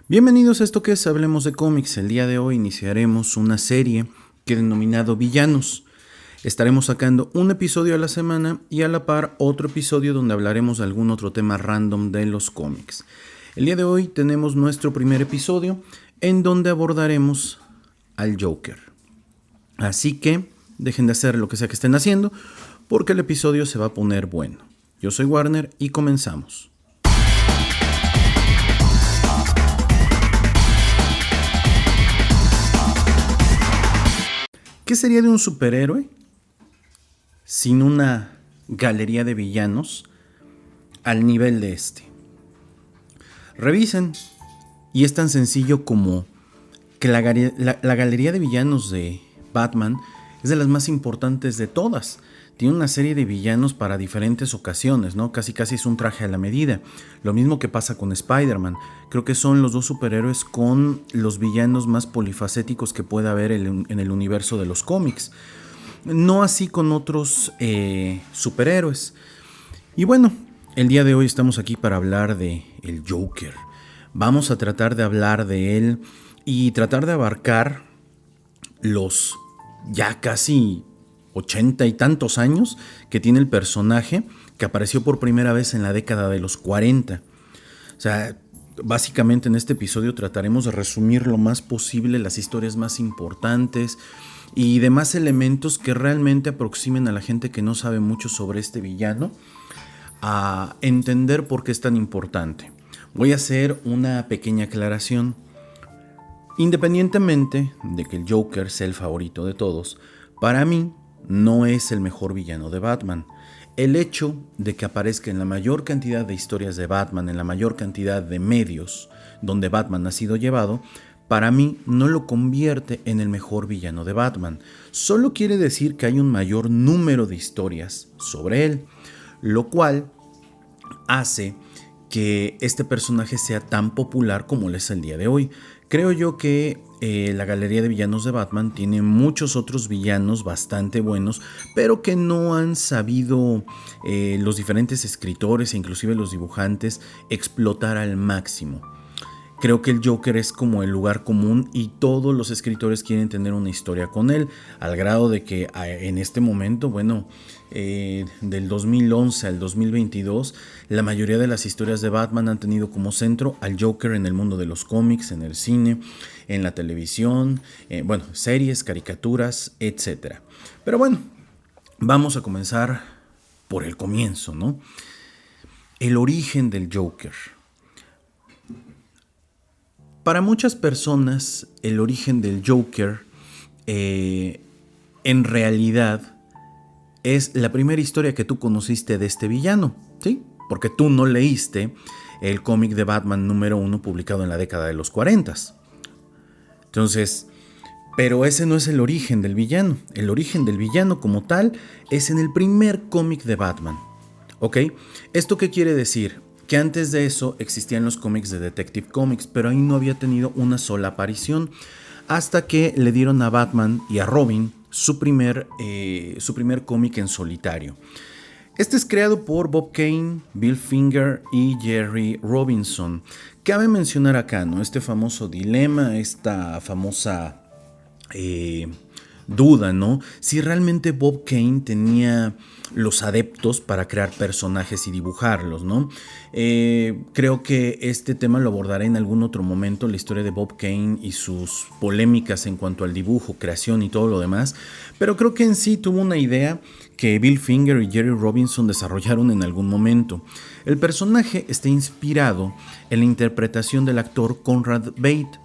Bienvenidos a esto que es Hablemos de Cómics. El día de hoy iniciaremos una serie que he denominado Villanos. Estaremos sacando un episodio a la semana y a la par otro episodio donde hablaremos de algún otro tema random de los cómics. El día de hoy tenemos nuestro primer episodio en donde abordaremos al Joker. Así que dejen de hacer lo que sea que estén haciendo porque el episodio se va a poner bueno. Yo soy Warner y comenzamos. ¿Qué sería de un superhéroe sin una galería de villanos al nivel de este? Revisen, y es tan sencillo como que la galería de villanos de Batman es de las más importantes de todas. Tiene una serie de villanos para diferentes ocasiones, ¿no? Casi es un traje a la medida. Lo mismo que pasa con Spider-Man. Creo que son los dos superhéroes con los villanos más polifacéticos que pueda haber en el universo de los cómics. No así con otros superhéroes. Y bueno, el día de hoy estamos aquí para hablar de el Joker. Vamos a tratar de hablar de él y tratar de abarcar los ya casi 80 y tantos años que tiene el personaje, que apareció por primera vez en la década de los 40. O sea, básicamente en este episodio trataremos de resumir lo más posible las historias más importantes y demás elementos que realmente aproximen a la gente que no sabe mucho sobre este villano a entender por qué es tan importante. Voy a hacer una pequeña aclaración. Independientemente de que el Joker sea el favorito de todos, para mí no es el mejor villano de Batman. El hecho de que aparezca en la mayor cantidad de historias de Batman, en la mayor cantidad de medios donde Batman ha sido llevado, para mí no lo convierte en el mejor villano de Batman. Solo quiere decir que hay un mayor número de historias sobre él, lo cual hace que este personaje sea tan popular como lo es el día de hoy. Creo yo que la galería de villanos de Batman tiene muchos otros villanos bastante buenos, pero que no han sabido los diferentes escritores e inclusive los dibujantes explotar al máximo. Creo que el Joker es como el lugar común y todos los escritores quieren tener una historia con él, al grado de que en este momento, del 2011 al 2022, la mayoría de las historias de Batman han tenido como centro al Joker en el mundo de los cómics, en el cine, en la televisión, series, caricaturas, etc. Pero bueno, vamos a comenzar por el comienzo, ¿no? El origen del Joker. Para muchas personas, el origen del Joker en realidad es la primera historia que tú conociste de este villano, ¿sí? Porque tú no leíste el cómic de Batman número 1 publicado en la década de los 40. Entonces, pero ese no es el origen del villano. El origen del villano como tal es en el primer cómic de Batman, ¿ok? ¿Esto qué quiere decir? Que antes de eso existían los cómics de Detective Comics, pero ahí no había tenido una sola aparición, hasta que le dieron a Batman y a Robin su primer cómic en solitario. Este es creado por Bob Kane, Bill Finger y Jerry Robinson. Cabe mencionar acá, ¿no?, este famoso dilema, esta famosa duda, ¿no?, si realmente Bob Kane tenía los adeptos para crear personajes y dibujarlos, ¿no? Creo que este tema lo abordaré en algún otro momento, la historia de Bob Kane y sus polémicas en cuanto al dibujo, creación y todo lo demás, pero creo que en sí tuvo una idea que Bill Finger y Jerry Robinson desarrollaron en algún momento. El personaje está inspirado en la interpretación del actor Conrad Veidt,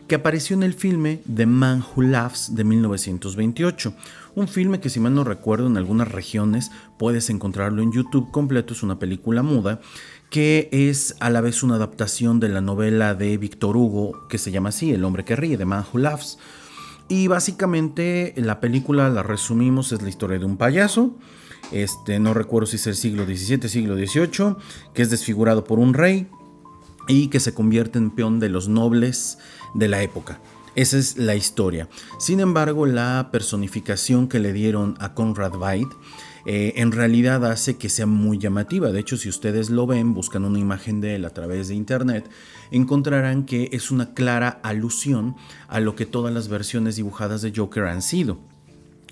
que apareció en el filme The Man Who Laughs de 1928, un filme que, si mal no recuerdo, en algunas regiones puedes encontrarlo en YouTube completo. Es una película muda que es a la vez una adaptación de la novela de Víctor Hugo que se llama así, El hombre que ríe, The Man Who Laughs. Y básicamente la película, la resumimos, es la historia de un payaso, no recuerdo si es el siglo XVII, siglo XVIII, que es desfigurado por un rey y que se convierte en peón de los nobles de la época. Esa es la historia. Sin embargo, la personificación que le dieron a Conrad Veidt en realidad hace que sea muy llamativa. De hecho, si ustedes lo ven, buscan una imagen de él a través de internet, encontrarán que es una clara alusión a lo que todas las versiones dibujadas de Joker han sido.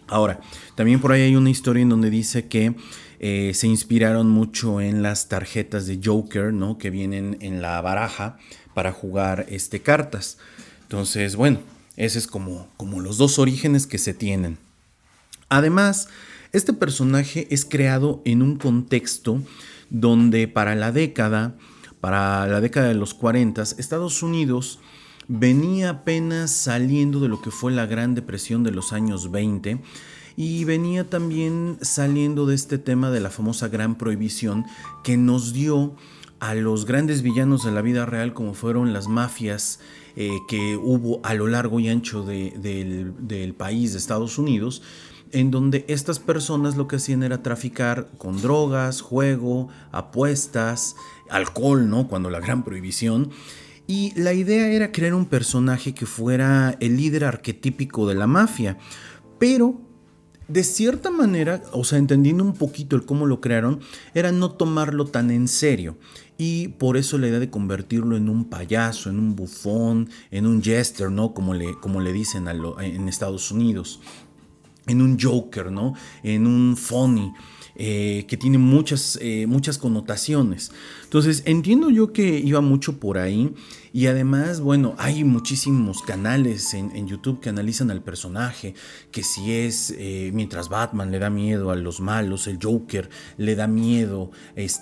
Ahora, también por ahí hay una historia en donde dice que se inspiraron mucho en las tarjetas de Joker, ¿no?, que vienen en la baraja para jugar cartas. Entonces, bueno, ese es como los dos orígenes que se tienen. Además, este personaje es creado en un contexto donde para la década de los 40, Estados Unidos venía apenas saliendo de lo que fue la Gran Depresión de los años 20 y venía también saliendo de este tema de la famosa Gran Prohibición que nos dio a los grandes villanos de la vida real, como fueron las mafias que hubo a lo largo y ancho del país de Estados Unidos, en donde estas personas lo que hacían era traficar con drogas, juego, apuestas, alcohol, ¿no?, cuando la Gran Prohibición. Y la idea era crear un personaje que fuera el líder arquetípico de la mafia, pero de cierta manera, o sea, entendiendo un poquito el cómo lo crearon, era no tomarlo tan en serio. Y por eso la idea de convertirlo en un payaso, en un bufón, en un jester, ¿no?, como le dicen en Estados Unidos, en un Joker, ¿no?, en un funny, que tiene muchas connotaciones. Entonces entiendo yo que iba mucho por ahí. Y además, bueno, hay muchísimos canales en YouTube que analizan al personaje, que si es mientras Batman le da miedo a los malos, el Joker le da miedo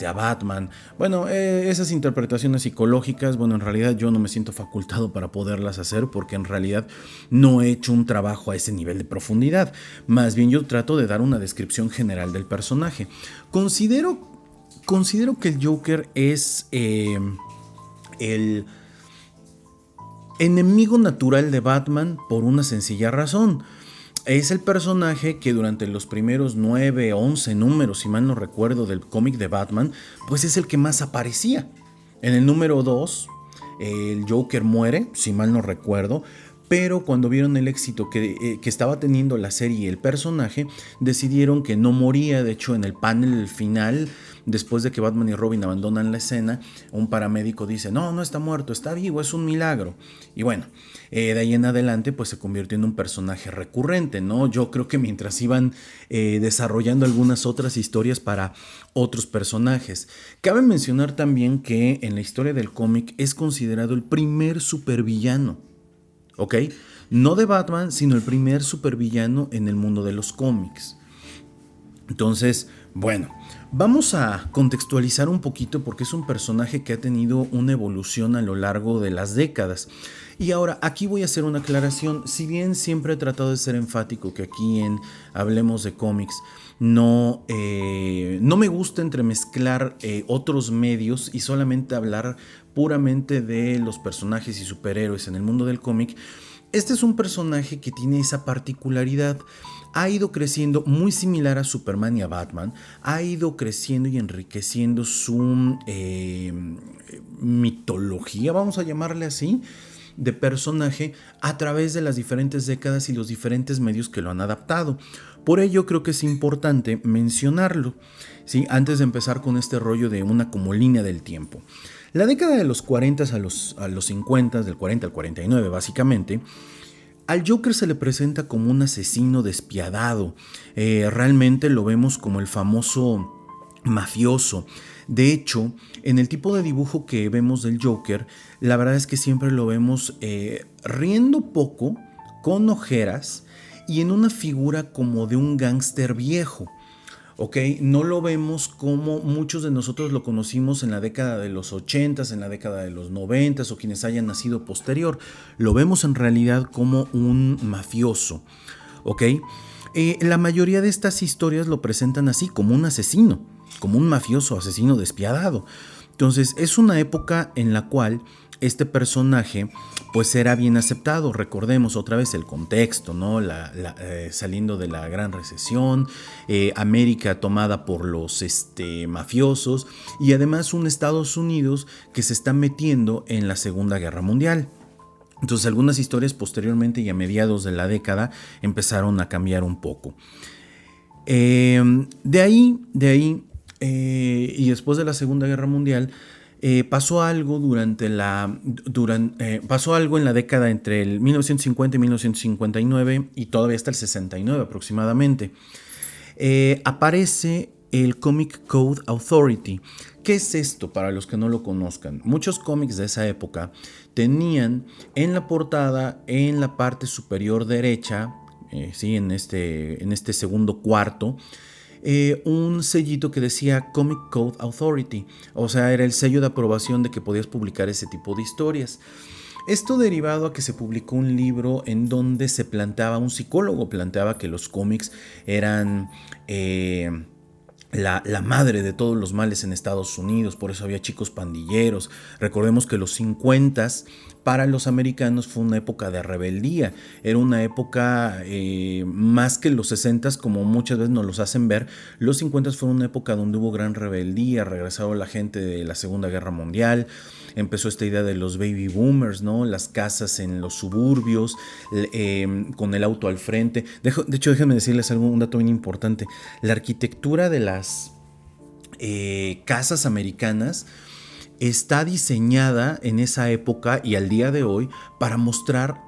a Batman. Bueno, esas interpretaciones psicológicas, bueno, en realidad yo no me siento facultado para poderlas hacer, porque en realidad no he hecho un trabajo a ese nivel de profundidad. Más bien yo trato de dar una descripción general del personaje. Considero que el Joker es el enemigo natural de Batman por una sencilla razón. Es el personaje que durante los primeros 9 o 11 números, si mal no recuerdo, del cómic de Batman, pues es el que más aparecía. En el número 2, el Joker muere, si mal no recuerdo, pero cuando vieron el éxito que estaba teniendo la serie y el personaje, decidieron que no moría. De hecho, en el panel final, después de que Batman y Robin abandonan la escena, un paramédico dice: no está muerto, está vivo, es un milagro. Y bueno, de ahí en adelante pues se convirtió en un personaje recurrente, ¿no? Yo creo que mientras iban desarrollando algunas otras historias para otros personajes. Cabe mencionar también que en la historia del cómic es considerado el primer supervillano, ¿ok? No de Batman, sino el primer supervillano en el mundo de los cómics. Entonces, bueno, vamos a contextualizar un poquito, porque es un personaje que ha tenido una evolución a lo largo de las décadas. Y ahora, aquí voy a hacer una aclaración. Si bien siempre he tratado de ser enfático que aquí en Hablemos de Cómics no me gusta entremezclar otros medios y solamente hablar puramente de los personajes y superhéroes en el mundo del cómic, este es un personaje que tiene esa particularidad. Ha ido creciendo muy similar a Superman y a Batman. Ha ido creciendo y enriqueciendo su mitología, vamos a llamarle así, de personaje a través de las diferentes décadas y los diferentes medios que lo han adaptado. Por ello creo que es importante mencionarlo, ¿sí?, antes de empezar con este rollo de una como línea del tiempo. La década de los 40 a los 50, del 40 al 49 básicamente, al Joker se le presenta como un asesino despiadado. Realmente lo vemos como el famoso mafioso. De hecho, en el tipo de dibujo que vemos del Joker, la verdad es que siempre lo vemos riendo poco, con ojeras y en una figura como de un gángster viejo. ¿Ok? No lo vemos como muchos de nosotros lo conocimos en la década de los 80s, en la década de los 90s o quienes hayan nacido posterior. Lo vemos en realidad como un mafioso. ¿Ok? La mayoría de estas historias lo presentan así, como un asesino, como un mafioso asesino despiadado. Entonces es una época en la cual este personaje pues era bien aceptado. Recordemos otra vez el contexto, ¿no? Saliendo de la gran recesión, América tomada por los mafiosos y además un Estados Unidos que se está metiendo en la Segunda Guerra Mundial. Entonces algunas historias posteriormente y a mediados de la década empezaron a cambiar un poco. Y después de la Segunda Guerra Mundial, pasó algo pasó algo en la década entre el 1950 y 1959 y todavía hasta el 69 aproximadamente. Aparece el Comic Code Authority. ¿Qué es esto para los que no lo conozcan? Muchos cómics de esa época tenían en la portada, en la parte superior derecha, ¿sí? en este segundo cuarto, un sellito que decía Comic Code Authority. O sea, era el sello de aprobación de que podías publicar ese tipo de historias. Esto derivado a que se publicó un libro en donde se planteaba, un psicólogo planteaba que los cómics eran la madre de todos los males en Estados Unidos, por eso había chicos pandilleros. Recordemos que los 50s para los americanos fue una época de rebeldía, era una época más que los 60s, como muchas veces nos los hacen ver. Los 50s fue una época donde hubo gran rebeldía, regresaron la gente de la Segunda Guerra Mundial, empezó esta idea de los baby boomers, ¿no? Las casas en los suburbios, con el auto al frente. De hecho, déjenme decirles un dato bien importante. La arquitectura de las casas americanas está diseñada en esa época y al día de hoy para mostrar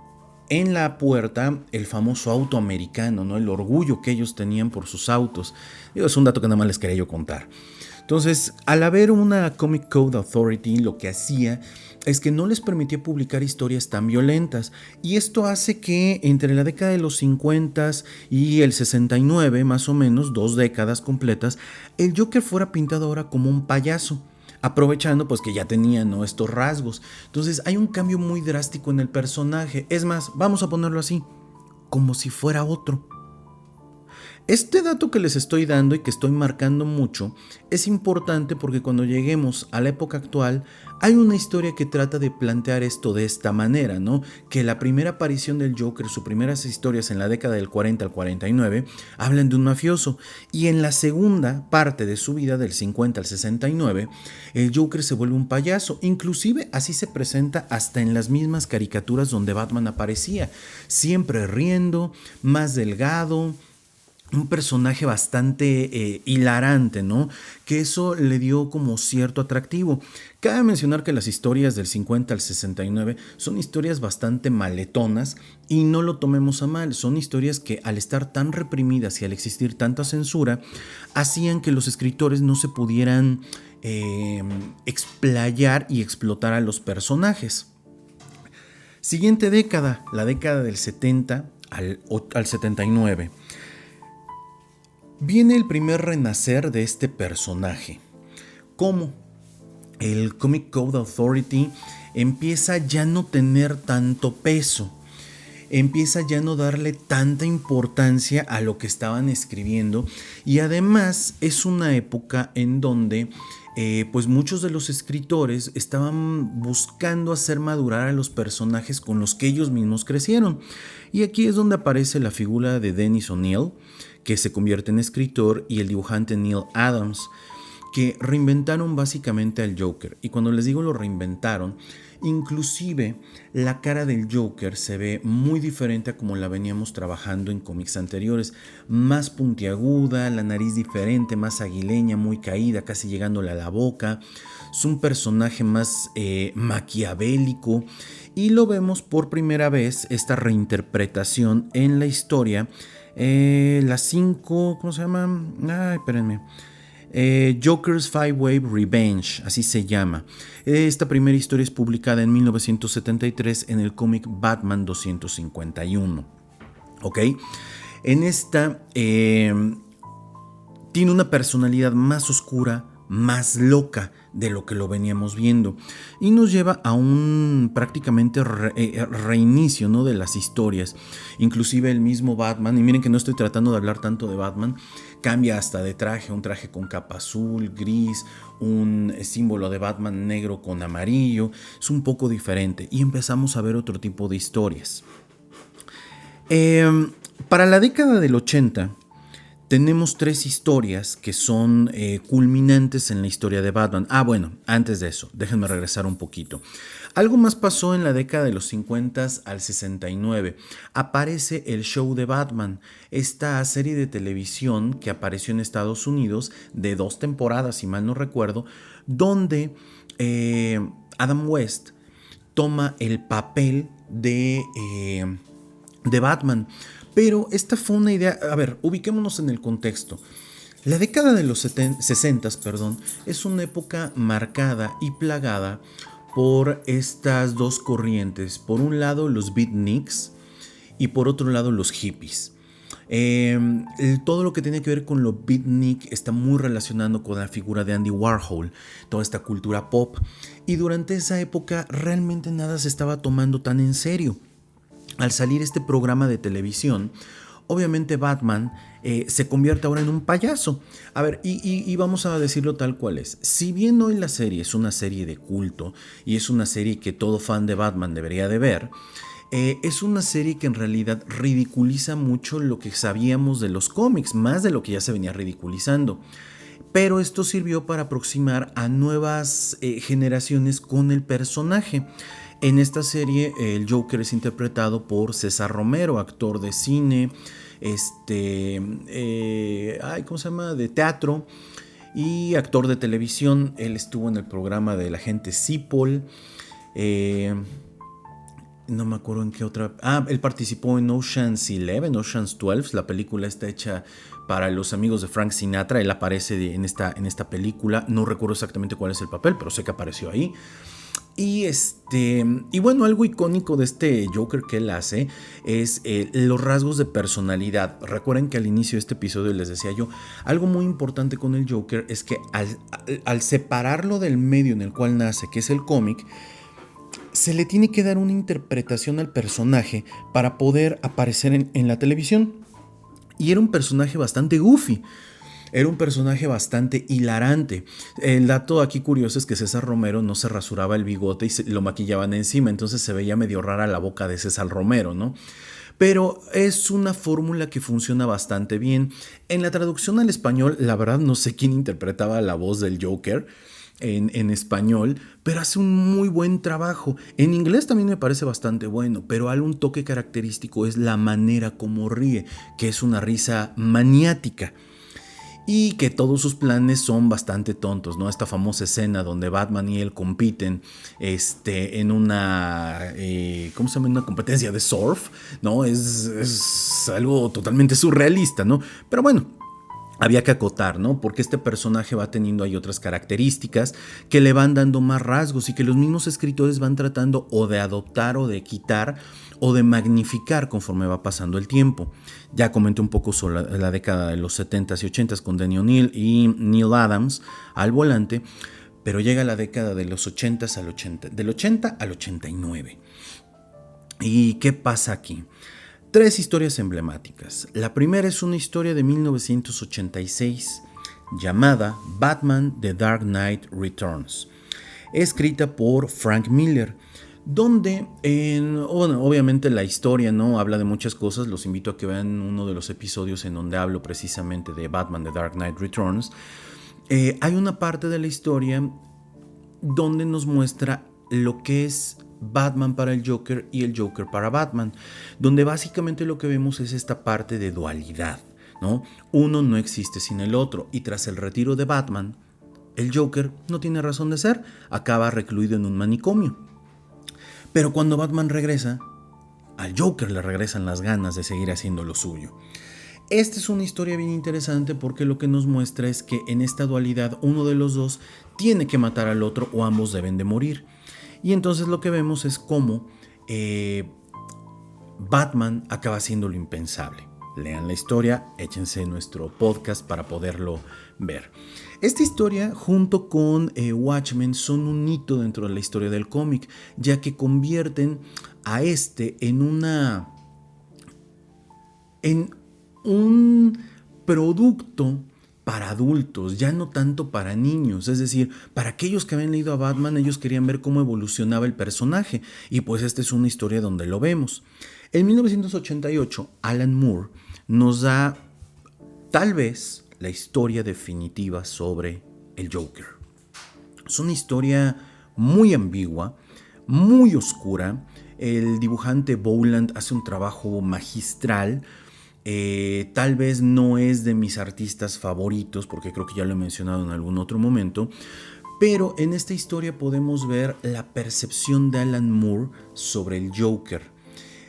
en la puerta el famoso auto americano, ¿no? El orgullo que ellos tenían por sus autos. Digo, es un dato que nada más les quería yo contar. Entonces, al haber una Comic Code Authority, lo que hacía es que no les permitía publicar historias tan violentas. Y esto hace que entre la década de los 50 y el 69, más o menos, 2 décadas completas, el Joker fuera pintado ahora como un payaso, aprovechando pues que ya tenía, ¿no?, estos rasgos. Entonces hay un cambio muy drástico en el personaje. Es más, vamos a ponerlo así, como si fuera otro. Este dato que les estoy dando y que estoy marcando mucho es importante porque cuando lleguemos a la época actual hay una historia que trata de plantear esto de esta manera, ¿no? Que la primera aparición del Joker, sus primeras historias en la década del 40 al 49, hablan de un mafioso, y en la segunda parte de su vida, del 50 al 69, el Joker se vuelve un payaso. Inclusive así se presenta hasta en las mismas caricaturas donde Batman aparecía, siempre riendo, más delgado, un personaje bastante hilarante, ¿no? Que eso le dio como cierto atractivo. Cabe mencionar que las historias del 50 al 69 son historias bastante maletonas y no lo tomemos a mal. Son historias que, al estar tan reprimidas y al existir tanta censura, hacían que los escritores no se pudieran explayar y explotar a los personajes. Siguiente década, la década del 70 al 79. Viene el primer renacer de este personaje. ¿Cómo? El Comic Code Authority empieza ya no tener tanto peso, empieza ya no darle tanta importancia a lo que estaban escribiendo, y además es una época en donde pues muchos de los escritores estaban buscando hacer madurar a los personajes con los que ellos mismos crecieron. Y aquí es donde aparece la figura de Dennis O'Neil, que se convierte en escritor, y el dibujante Neil Adams, que reinventaron básicamente al Joker. Y cuando les digo lo reinventaron, inclusive la cara del Joker se ve muy diferente a como la veníamos trabajando en cómics anteriores. Más puntiaguda, la nariz diferente, más aguileña, muy caída, casi llegándole a la boca. Es un personaje más maquiavélico, y lo vemos por primera vez, esta reinterpretación en la historia. Las 5, ¿cómo se llama? Ay, espérenme. Joker's Five Wave Revenge, así se llama. Esta primera historia es publicada en 1973 en el cómic Batman 251. ¿Ok? En esta tiene una personalidad más oscura, más loca de lo que lo veníamos viendo, y nos lleva a un prácticamente reinicio, ¿no?, de las historias. Inclusive el mismo Batman, y miren que no estoy tratando de hablar tanto de Batman, cambia hasta de traje, un traje con capa azul, gris, un símbolo de Batman negro con amarillo. Es un poco diferente y empezamos a ver otro tipo de historias. Para la década del 80 tenemos tres historias que son culminantes en la historia de Batman. Bueno, antes de eso, déjenme regresar un poquito. Algo más pasó en la década de los 50 al 69. Aparece el show de Batman, esta serie de televisión que apareció en Estados Unidos de 2 temporadas, si mal no recuerdo, donde Adam West toma el papel de Batman. Pero esta fue una idea, a ver, ubiquémonos en el contexto. La década de los 60, es una época marcada y plagada por estas dos corrientes. Por un lado los beatniks y por otro lado los hippies. Todo lo que tiene que ver con lo beatnik está muy relacionado con la figura de Andy Warhol, toda esta cultura pop. Y durante esa época realmente nada se estaba tomando tan en serio. Al salir este programa de televisión, obviamente Batman se convierte ahora en un payaso. A ver, y vamos a decirlo tal cual es. Si bien hoy la serie es una serie de culto y es una serie que todo fan de Batman debería de ver, es una serie que en realidad ridiculiza mucho lo que sabíamos de los cómics, más de lo que ya se venía ridiculizando. Pero esto sirvió para aproximar a nuevas generaciones con el personaje. En esta serie el Joker es interpretado por César Romero, actor de cine, ¿cómo se llama? De teatro y actor de televisión. Él estuvo en el programa del agente Cipoll. No me acuerdo en qué otra. Él participó en Ocean's 12, la película está hecha para los amigos de Frank Sinatra. Él aparece en esta película. No recuerdo exactamente cuál es el papel, pero sé que apareció ahí. Y bueno, algo icónico de este Joker que él hace es los rasgos de personalidad. Recuerden que al inicio de este episodio les decía yo, algo muy importante con el Joker es que al separarlo del medio en el cual nace, que es el cómic, se le tiene que dar una interpretación al personaje para poder aparecer en la televisión. Y era un personaje bastante goofy. Era un personaje bastante hilarante. El dato aquí curioso es que César Romero no se rasuraba el bigote y lo maquillaban encima, entonces se veía medio rara la boca de César Romero, ¿no? Pero es una fórmula que funciona bastante bien. En la traducción al español, la verdad no sé quién interpretaba la voz del Joker en español, pero hace un muy buen trabajo. En inglés también me parece bastante bueno, pero algún toque característico es la manera como ríe, que es una risa maniática. Y que todos sus planes son bastante tontos, ¿no? Esta famosa escena donde Batman y él compiten en una, ¿cómo se llama? Una competencia de surf, ¿no? Es algo totalmente surrealista, ¿no? Pero bueno, había que acotar, ¿no? Porque este personaje va teniendo ahí otras características que le van dando más rasgos y que los mismos escritores van tratando o de adoptar o de quitar o de magnificar conforme va pasando el tiempo. Ya comenté un poco sobre la década de los 70s y 80s con Denny O'Neil y Neil Adams al volante, pero llega la década de los 80s del 80 al 89. ¿Y qué pasa aquí? 3 historias emblemáticas. La primera es una historia de 1986 llamada Batman The Dark Knight Returns, escrita por Frank Miller, donde, obviamente la historia no habla de muchas cosas. Los invito a que vean uno de los episodios en donde hablo precisamente de Batman The Dark Knight Returns. Hay una parte de la historia donde nos muestra lo que es Batman para el Joker y el Joker para Batman, donde básicamente lo que vemos es esta parte de dualidad, ¿no? Uno no existe sin el otro, y tras el retiro de Batman, el Joker no tiene razón de ser, acaba recluido en un manicomio. Pero cuando Batman regresa, al Joker le regresan las ganas de seguir haciendo lo suyo. Esta es una historia bien interesante porque lo que nos muestra es que en esta dualidad uno de los dos tiene que matar al otro o ambos deben de morir. Y entonces lo que vemos es cómo Batman acaba haciendo lo impensable. Lean la historia, échense nuestro podcast para poderlo ver. Esta historia junto con Watchmen son un hito dentro de la historia del cómic, ya que convierten a en un producto para adultos, ya no tanto para niños. Es decir, para aquellos que habían leído a Batman, ellos querían ver cómo evolucionaba el personaje, y pues esta es una historia donde lo vemos. En 1988, Alan Moore nos da tal vez la historia definitiva sobre el Joker. Es una historia muy ambigua, muy oscura. El dibujante Bowland hace un trabajo magistral. Tal vez no es de mis artistas favoritos, porque creo que ya lo he mencionado en algún otro momento, pero en esta historia podemos ver la percepción de Alan Moore sobre el Joker.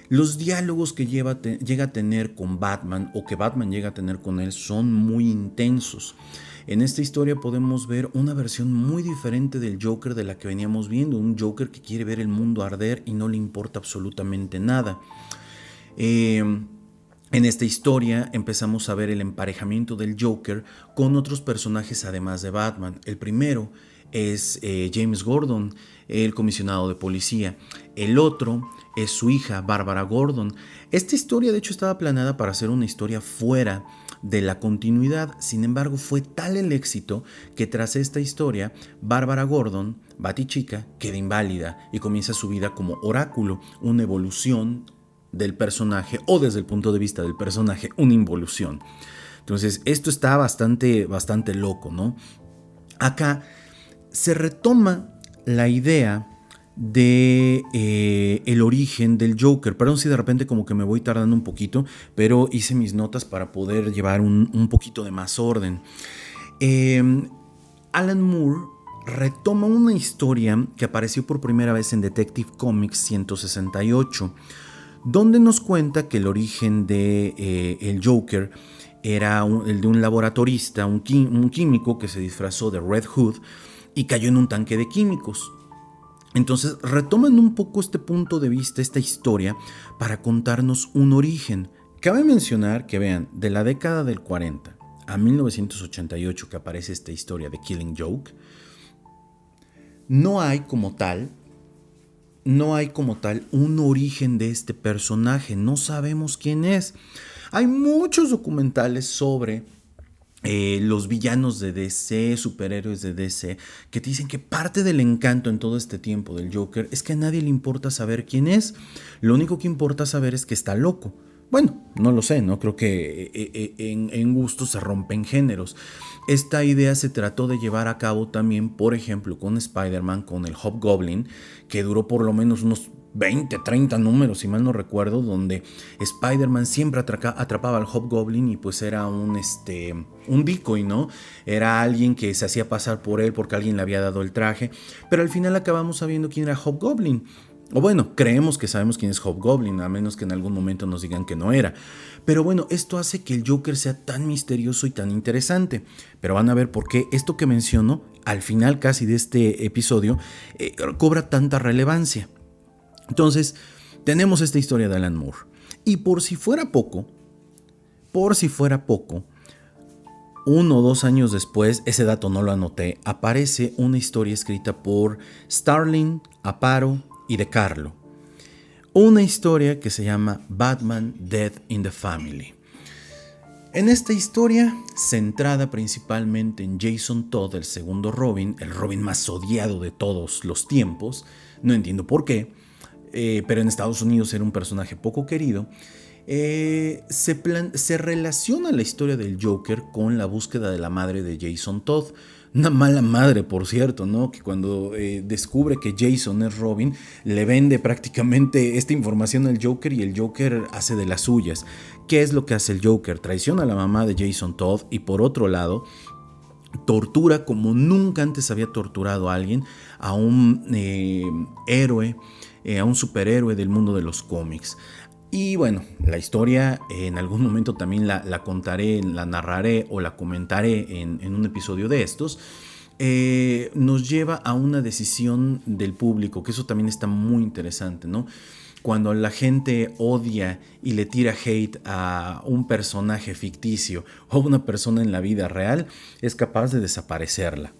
Los diálogos que llega a tener con Batman o que Batman llega a tener con él son muy intensos. En esta historia podemos ver una versión muy diferente del Joker de la que veníamos viendo, un Joker que quiere ver el mundo arder y no le importa absolutamente nada. En esta historia empezamos a ver el emparejamiento del Joker con otros personajes además de Batman. El primero es James Gordon, el comisionado de policía. El otro es su hija, Bárbara Gordon. Esta historia de hecho estaba planeada para ser una historia fuera de la continuidad. Sin embargo, fue tal el éxito que tras esta historia, Bárbara Gordon, Batichica, queda inválida y comienza su vida como oráculo, una evolución del personaje, o desde el punto de vista del personaje, una involución. Entonces, esto está bastante loco, ¿no? Acá se retoma la idea de el origen del Joker. Perdón si de repente como que me voy tardando un poquito, pero hice mis notas para poder llevar un poquito de más orden. Alan Moore retoma una historia que apareció por primera vez en Detective Comics 168, donde nos cuenta que el origen de el Joker era el de un laboratorista, un químico que se disfrazó de Red Hood y cayó en un tanque de químicos. Entonces retoman un poco este punto de vista, esta historia, para contarnos un origen. Cabe mencionar que vean, de la década del 40 a 1988 que aparece esta historia de Killing Joke, no hay como tal un origen de este personaje, no sabemos quién es. Hay muchos documentales sobre los villanos de DC, superhéroes de DC, que te dicen que parte del encanto en todo este tiempo del Joker es que a nadie le importa saber quién es. Lo único que importa saber es que está loco. Bueno, no lo sé, no creo que en gusto se rompen géneros. Esta idea se trató de llevar a cabo también, por ejemplo, con Spider-Man, con el Hobgoblin, que duró por lo menos unos 20, 30 números, si mal no recuerdo, donde Spider-Man siempre atrapaba al Hobgoblin y pues era un decoy, ¿no? Era alguien que se hacía pasar por él porque alguien le había dado el traje, pero al final acabamos sabiendo quién era Hobgoblin. O bueno, creemos que sabemos quién es Hobgoblin, a menos que en algún momento nos digan que no era. Pero bueno, esto hace que el Joker sea tan misterioso y tan interesante. Pero van a ver por qué esto que menciono, al final casi de este episodio, cobra tanta relevancia. Entonces, tenemos esta historia de Alan Moore. Y por si fuera poco, 1 o 2 años después, ese dato no lo anoté, aparece una historia escrita por Starling, Aparo y De Carlo. Una historia que se llama Batman Death in the Family. En esta historia, centrada principalmente en Jason Todd, el segundo Robin, el Robin más odiado de todos los tiempos, no entiendo por qué, pero en Estados Unidos era un personaje poco querido, se relaciona la historia del Joker con la búsqueda de la madre de Jason Todd. Una mala madre, por cierto, ¿no? Que cuando descubre que Jason es Robin, le vende prácticamente esta información al Joker y el Joker hace de las suyas. ¿Qué es lo que hace el Joker? Traiciona a la mamá de Jason Todd y por otro lado, tortura como nunca antes había torturado a alguien, a un héroe, a un superhéroe del mundo de los cómics. Y bueno, la historia en algún momento también la contaré, la narraré o la comentaré en un episodio de estos. Nos lleva a una decisión del público, que eso también está muy interesante, ¿no? Cuando la gente odia y le tira hate a un personaje ficticio o una persona en la vida real, es capaz de desaparecerla.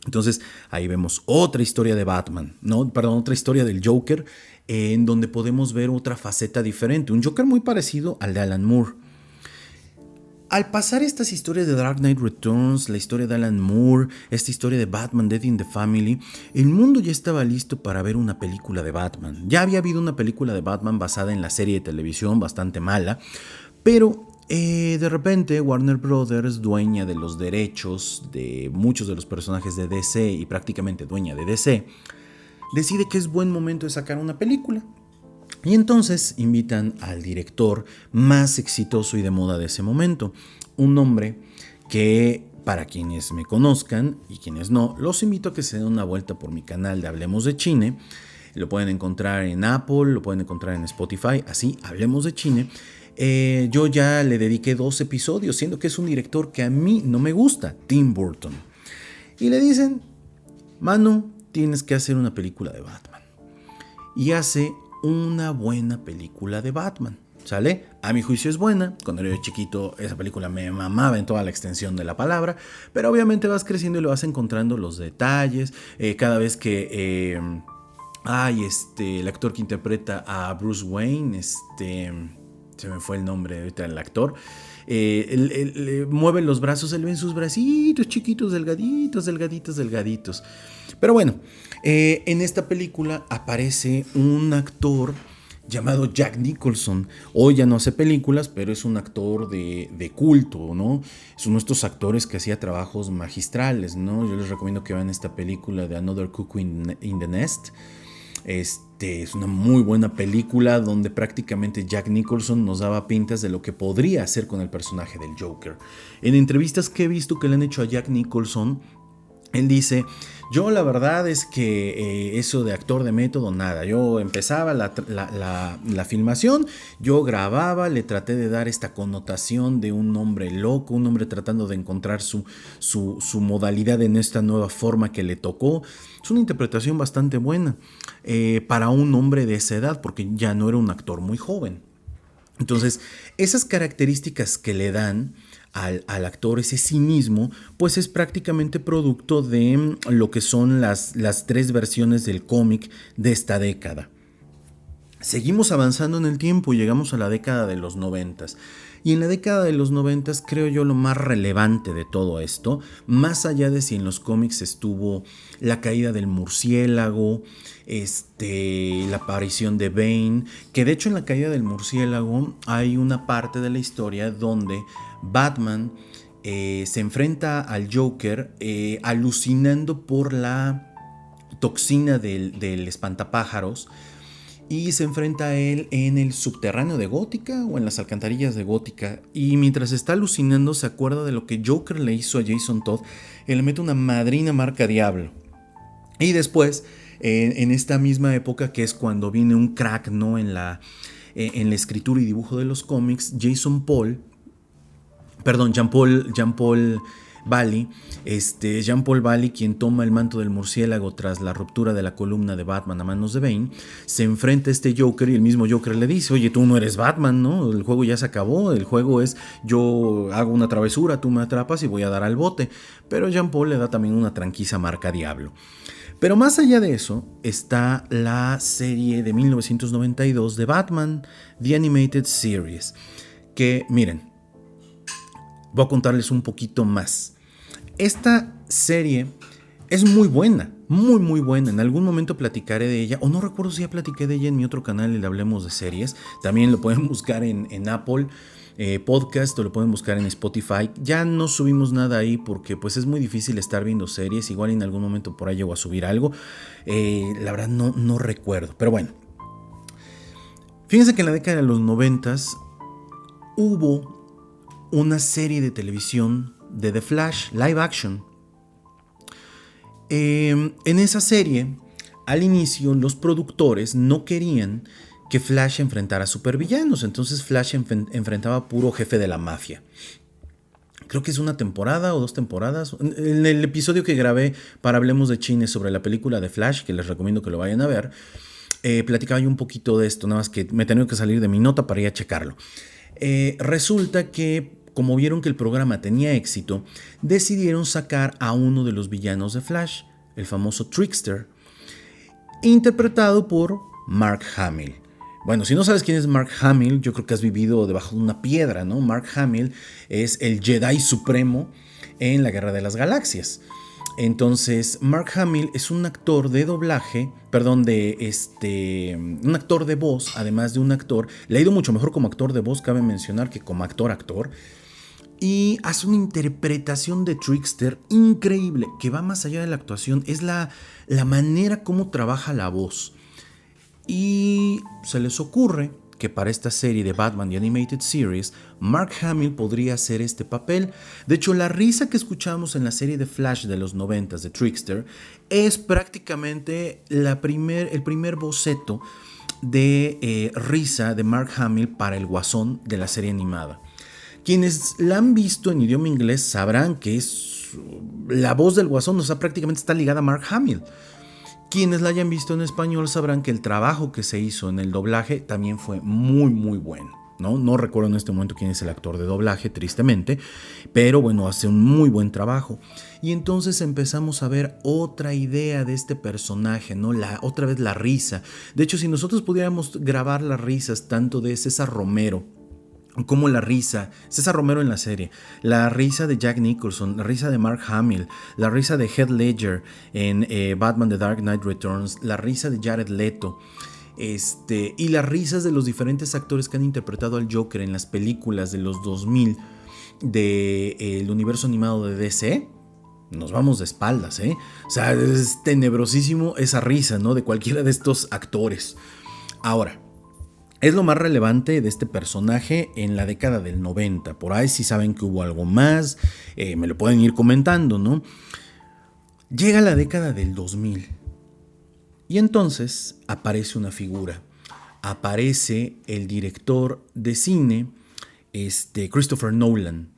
Entonces ahí vemos otra historia de Batman, otra historia del Joker, en donde podemos ver otra faceta diferente, un Joker muy parecido al de Alan Moore. Al pasar estas historias de Dark Knight Returns, la historia de Alan Moore, esta historia de Batman Death in the Family, el mundo ya estaba listo para ver una película de Batman. Ya había habido una película de Batman basada en la serie de televisión bastante mala, pero De repente Warner Brothers, dueña de los derechos de muchos de los personajes de DC y prácticamente dueña de DC, decide que es buen momento de sacar una película. Y entonces invitan al director más exitoso y de moda de ese momento, un hombre que, para quienes me conozcan y quienes no, los invito a que se den una vuelta por mi canal de Hablemos de Cine. Lo pueden encontrar en Apple, lo pueden encontrar en Spotify, así, Hablemos de Cine. Yo ya le dediqué 2 episodios, siendo que es un director que a mí no me gusta, Tim Burton. Y le dicen, Manu, tienes que hacer una película de Batman. Y hace una buena película de Batman, ¿sale? A mi juicio es buena. Cuando era chiquito esa película me mamaba en toda la extensión de la palabra, pero obviamente vas creciendo y lo vas encontrando los detalles. Cada vez que el actor que interpreta a Bruce Wayne, se me fue el nombre ahorita del actor, él mueve los brazos, él ve en sus bracitos chiquitos, delgaditos. Pero bueno, en esta película aparece un actor llamado Jack Nicholson. Hoy ya no hace películas, pero es un actor de culto, ¿no? Es uno de estos actores que hacía trabajos magistrales, ¿no? Yo les recomiendo que vean esta película de Another Cuckoo in the Nest. Es una muy buena película donde prácticamente Jack Nicholson nos daba pintas de lo que podría hacer con el personaje del Joker. En entrevistas que he visto que le han hecho a Jack Nicholson, él dice, yo la verdad es que eso de actor de método, nada. Yo empezaba la filmación, yo grababa, le traté de dar esta connotación de un hombre loco, un hombre tratando de encontrar su modalidad en esta nueva forma que le tocó. Es una interpretación bastante buena para un hombre de esa edad, porque ya no era un actor muy joven. Entonces, esas características que le dan al actor, ese cinismo, pues es prácticamente producto de lo que son las 3 versiones del cómic de esta década. Seguimos avanzando en el tiempo y llegamos a la década de los 90. Y en la década de los 90 creo yo lo más relevante de todo esto, más allá de si en los cómics estuvo la caída del murciélago, la aparición de Bane, que de hecho en la caída del murciélago hay una parte de la historia donde Batman se enfrenta al Joker alucinando por la toxina del espantapájaros. Y se enfrenta a él en el subterráneo de Gótica o en las alcantarillas de Gótica. Y mientras está alucinando se acuerda de lo que Joker le hizo a Jason Todd. Y le mete una madrina marca Diablo. Y después, en esta misma época, que es cuando viene un crack, ¿no? en la escritura y dibujo de los cómics, Jean Paul Valley, Jean Paul Valley, quien toma el manto del murciélago tras la ruptura de la columna de Batman a manos de Bane, se enfrenta a este Joker y el mismo Joker le dice, oye, tú no eres Batman, ¿no? El juego ya se acabó, el juego es yo hago una travesura, tú me atrapas y voy a dar al bote. Pero Jean Paul le da también una tranquiza marca Diablo. Pero más allá de eso está la serie de 1992 de Batman, The Animated Series, que miren, voy a contarles un poquito más. Esta serie es muy buena, muy buena. En algún momento platicaré de ella, o no recuerdo si ya platiqué de ella en mi otro canal, el Hablemos de Series. También lo pueden buscar en Apple Podcast o lo pueden buscar en Spotify. Ya no subimos nada ahí porque pues es muy difícil estar viendo series. Igual en algún momento por ahí llego a subir algo. La verdad no recuerdo, pero bueno. Fíjense que en la década de los 90 hubo una serie de televisión de The Flash, live action. En esa serie, al inicio, los productores no querían que Flash enfrentara supervillanos, entonces Flash enfrentaba a puro jefe de la mafia. Creo que es una temporada o 2 temporadas. En el episodio que grabé para Hablemos de Cine sobre la película de Flash, que les recomiendo que lo vayan a ver, platicaba yo un poquito de esto, nada más que me he tenido que salir de mi nota para ir a checarlo. Resulta que, como vieron que el programa tenía éxito, decidieron sacar a uno de los villanos de Flash, el famoso Trickster, interpretado por Mark Hamill. Bueno, si no sabes quién es Mark Hamill, yo creo que has vivido debajo de una piedra, ¿no? Mark Hamill es el Jedi supremo en la Guerra de las Galaxias. Entonces, Mark Hamill es un actor de doblaje, perdón, un actor de voz, además de un actor. Le ha ido mucho mejor como actor de voz, cabe mencionar, que como actor. Y hace una interpretación de Trickster increíble, que va más allá de la actuación. Es la manera como trabaja la voz. Y se les ocurre que para esta serie de Batman The Animated Series, Mark Hamill podría hacer este papel. De hecho, la risa que escuchamos en la serie de Flash de los 90 de Trickster es prácticamente el primer boceto de risa de Mark Hamill para el Guasón de la serie animada. Quienes la han visto en idioma inglés sabrán que es la voz del Guasón, o sea, prácticamente está ligada a Mark Hamill. Quienes la hayan visto en español sabrán que el trabajo que se hizo en el doblaje también fue muy muy bueno. No recuerdo en este momento quién es el actor de doblaje, tristemente, pero bueno, hace un muy buen trabajo. Y entonces empezamos a ver otra idea de este personaje, ¿no? Otra vez la risa. De hecho, si nosotros pudiéramos grabar las risas tanto de César Romero como la risa, César Romero en la serie, la risa de Jack Nicholson, la risa de Mark Hamill, la risa de Heath Ledger en Batman The Dark Knight Returns, la risa de Jared Leto, y las risas de los diferentes actores que han interpretado al Joker en las películas de los 2000 del universo animado de DC, nos vamos de espaldas, ¿eh? O sea, es tenebrosísimo esa risa, ¿no? De cualquiera de estos actores. Ahora, es lo más relevante de este personaje en la década del 90. Por ahí si saben que hubo algo más, me lo pueden ir comentando, ¿no? Llega la década del 2000 y entonces aparece una figura. Aparece el director de cine, Christopher Nolan.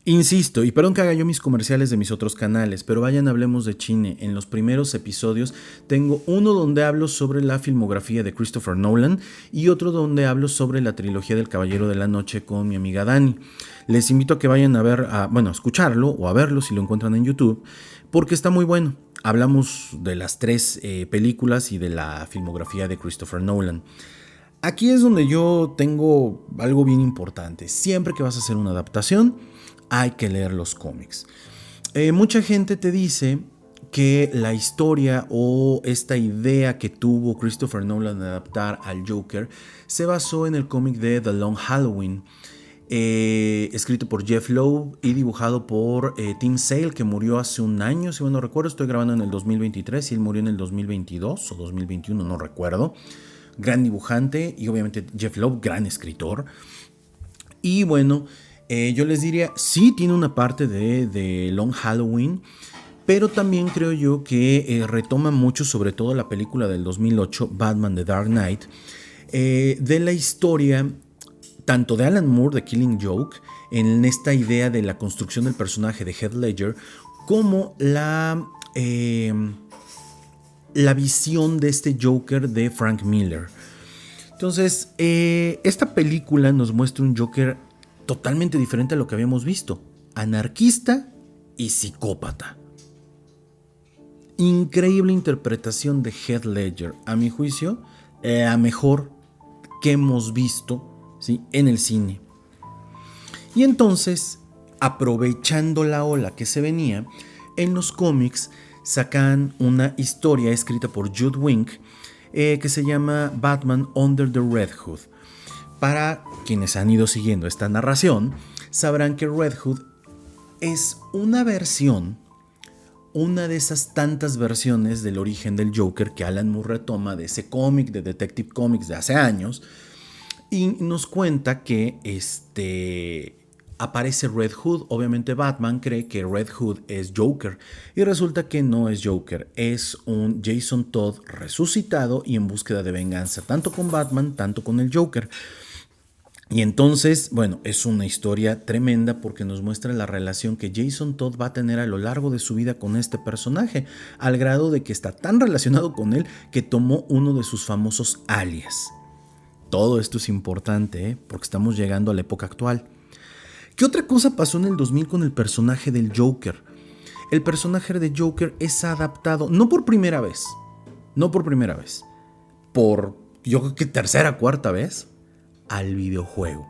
Insisto, y perdón que haga yo mis comerciales de mis otros canales, pero vayan, hablemos de cine. En los primeros episodios tengo uno donde hablo sobre la filmografía de Christopher Nolan y otro donde hablo sobre la trilogía del Caballero de la Noche con mi amiga Dani. Les invito a que vayan a escucharlo o a verlo si lo encuentran en YouTube, porque está muy bueno. Hablamos de las 3 películas y de la filmografía de Christopher Nolan. Aquí es donde yo tengo algo bien importante. Siempre que vas a hacer una adaptación, hay que leer los cómics. Mucha gente te dice que la historia o esta idea que tuvo Christopher Nolan de adaptar al Joker se basó en el cómic de The Long Halloween, escrito por Jeff Loeb y dibujado por Tim Sale, que murió hace un año, si mal no recuerdo. Estoy grabando en el 2023 y él murió en el 2022 o 2021, no recuerdo. Gran dibujante y obviamente Jeff Loeb, gran escritor. Y bueno, yo les diría, sí tiene una parte de Long Halloween, pero también creo yo que retoma mucho, sobre todo la película del 2008, Batman The Dark Knight, de la historia tanto de Alan Moore, de Killing Joke, en esta idea de la construcción del personaje de Heath Ledger, como la visión de este Joker de Frank Miller. Entonces, esta película nos muestra un Joker totalmente diferente a lo que habíamos visto. Anarquista y psicópata. Increíble interpretación de Heath Ledger. A mi juicio, la mejor que hemos visto, ¿sí?, en el cine. Y entonces, aprovechando la ola que se venía, en los cómics sacan una historia escrita por Jude Wink que se llama Batman Under the Red Hood. Para quienes han ido siguiendo esta narración, sabrán que Red Hood es una versión, una de esas tantas versiones del origen del Joker que Alan Moore retoma de ese cómic, de Detective Comics de hace años, y nos cuenta que aparece Red Hood. Obviamente Batman cree que Red Hood es Joker y resulta que no es Joker, es un Jason Todd resucitado y en búsqueda de venganza, tanto con Batman, tanto con el Joker. Y entonces, bueno, es una historia tremenda porque nos muestra la relación que Jason Todd va a tener a lo largo de su vida con este personaje, al grado de que está tan relacionado con él que tomó uno de sus famosos alias. Todo esto es importante, porque estamos llegando a la época actual. ¿Qué otra cosa pasó en el 2000 con el personaje del Joker? El personaje de Joker es adaptado, no por primera vez, por yo creo que tercera, cuarta vez, al videojuego.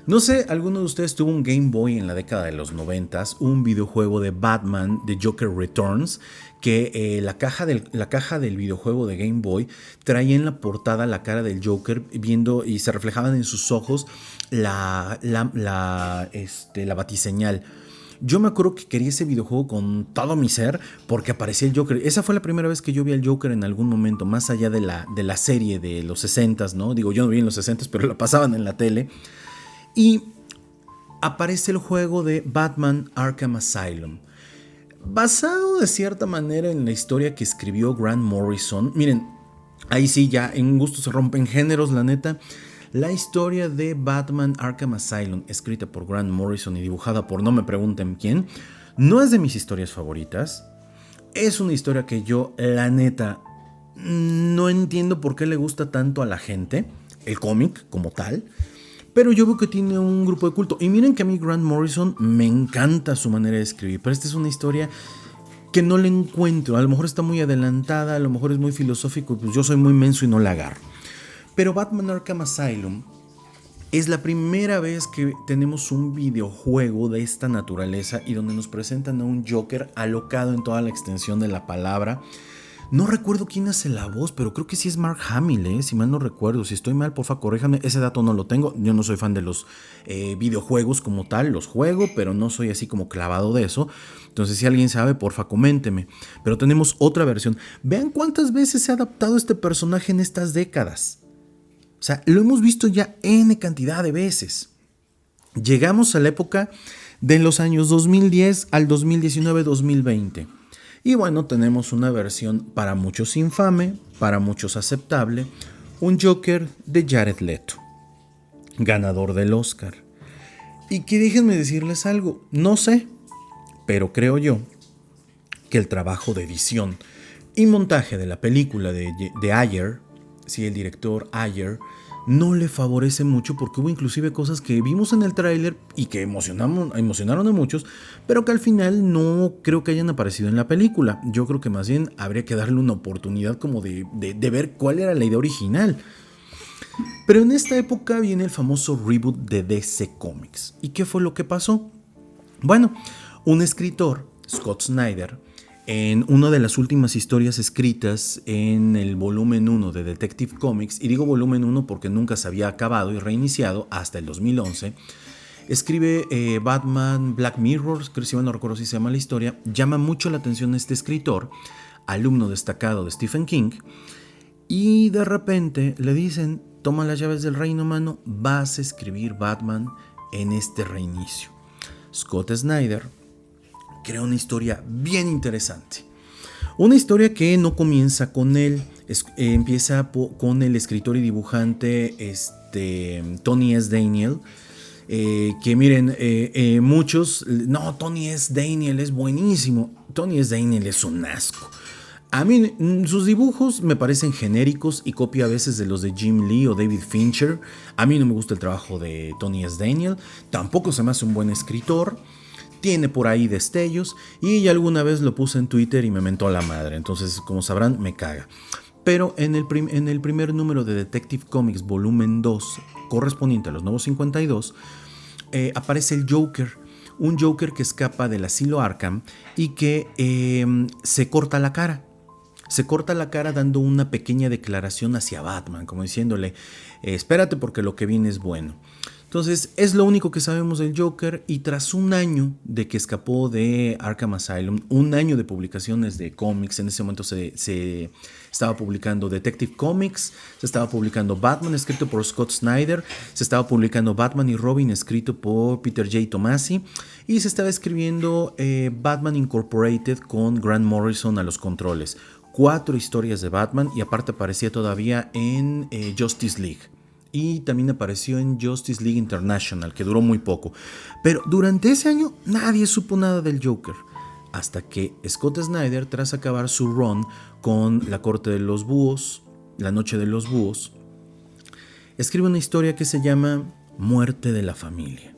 No sé, alguno de ustedes tuvo un Game Boy en la década de los 90, un videojuego de Batman, de Joker Returns, que la caja del videojuego de Game Boy traía en la portada la cara del Joker viendo y se reflejaban en sus ojos la batiseñal. Yo me acuerdo que quería ese videojuego con todo mi ser porque aparecía el Joker. Esa fue la primera vez que yo vi al Joker en algún momento, más allá de la serie de los 60s, ¿no? Digo, yo no vi en los 60s, pero la pasaban en la tele. Y aparece el juego de Batman Arkham Asylum, basado de cierta manera en la historia que escribió Grant Morrison. Miren, ahí sí ya en gusto se rompen géneros, la neta. La historia de Batman Arkham Asylum, escrita por Grant Morrison y dibujada por no me pregunten quién, no es de mis historias favoritas. Es una historia que yo, la neta, no entiendo por qué le gusta tanto a la gente, el cómic como tal. Pero yo veo que tiene un grupo de culto. Y miren que a mí Grant Morrison me encanta su manera de escribir. Pero esta es una historia que no le encuentro. A lo mejor está muy adelantada, a lo mejor es muy filosófico. Pues yo soy muy menso y no la agarro. Pero Batman Arkham Asylum es la primera vez que tenemos un videojuego de esta naturaleza y donde nos presentan a un Joker alocado en toda la extensión de la palabra. No recuerdo quién hace la voz, pero creo que sí es Mark Hamill, si mal no recuerdo. Si estoy mal, porfa, corréjame. Ese dato no lo tengo. Yo no soy fan de los videojuegos como tal. Los juego, pero no soy así como clavado de eso. Entonces, si alguien sabe, porfa, coménteme. Pero tenemos otra versión. Vean cuántas veces se ha adaptado este personaje en estas décadas. O sea, lo hemos visto ya N cantidad de veces. Llegamos a la época de los años 2010 al 2019-2020. Y bueno, tenemos una versión para muchos infame, para muchos aceptable, un Joker de Jared Leto, ganador del Oscar. Y que déjenme decirles algo, no sé, pero creo yo que el trabajo de edición y montaje de la película de Ayer, sí, el director Ayer, no le favorece mucho porque hubo inclusive cosas que vimos en el tráiler y que emocionaron a muchos, pero que al final no creo que hayan aparecido en la película. Yo creo que más bien habría que darle una oportunidad como de ver cuál era la idea original. Pero en esta época viene el famoso reboot de DC Comics. ¿Y qué fue lo que pasó? Bueno, un escritor, Scott Snyder, en una de las últimas historias escritas en el volumen 1 de Detective Comics, y digo volumen 1 porque nunca se había acabado y reiniciado hasta el 2011, escribe Batman Black Mirror, creo si no recuerdo si se llama la historia. Llama mucho la atención este escritor, alumno destacado de Stephen King, y de repente le dicen, toma las llaves del reino, mano, vas a escribir Batman en este reinicio. Scott Snyder crea una historia bien interesante. Una historia que no comienza con él, empieza con el escritor y dibujante Tony S. Daniel, que miren, muchos, no, Tony S. Daniel es buenísimo. Tony S. Daniel es un asco. A mí sus dibujos me parecen genéricos y copia a veces de los de Jim Lee o David Fincher. A mí no me gusta el trabajo de Tony S. Daniel, tampoco se me hace un buen escritor. Tiene por ahí destellos y ya alguna vez lo puse en Twitter y me mentó a la madre. Entonces, como sabrán, me caga. Pero en el primer número de Detective Comics volumen 2, correspondiente a los nuevos 52, aparece el Joker. Un Joker que escapa del asilo Arkham y que se corta la cara. Se corta la cara dando una pequeña declaración hacia Batman, como diciéndole, espérate porque lo que viene es bueno. Entonces es lo único que sabemos del Joker, y tras un año de que escapó de Arkham Asylum, un año de publicaciones de cómics, en ese momento se estaba publicando Detective Comics, se estaba publicando Batman escrito por Scott Snyder, se estaba publicando Batman y Robin escrito por Peter J. Tomasi, y se estaba escribiendo Batman Incorporated con Grant Morrison a los controles. 4 historias de Batman, y aparte aparecía todavía en Justice League. Y también apareció en Justice League International, que duró muy poco. Pero durante ese año nadie supo nada del Joker, hasta que Scott Snyder, tras acabar su run con La Corte de los Búhos, La Noche de los Búhos, escribe una historia que se llama Muerte de la Familia,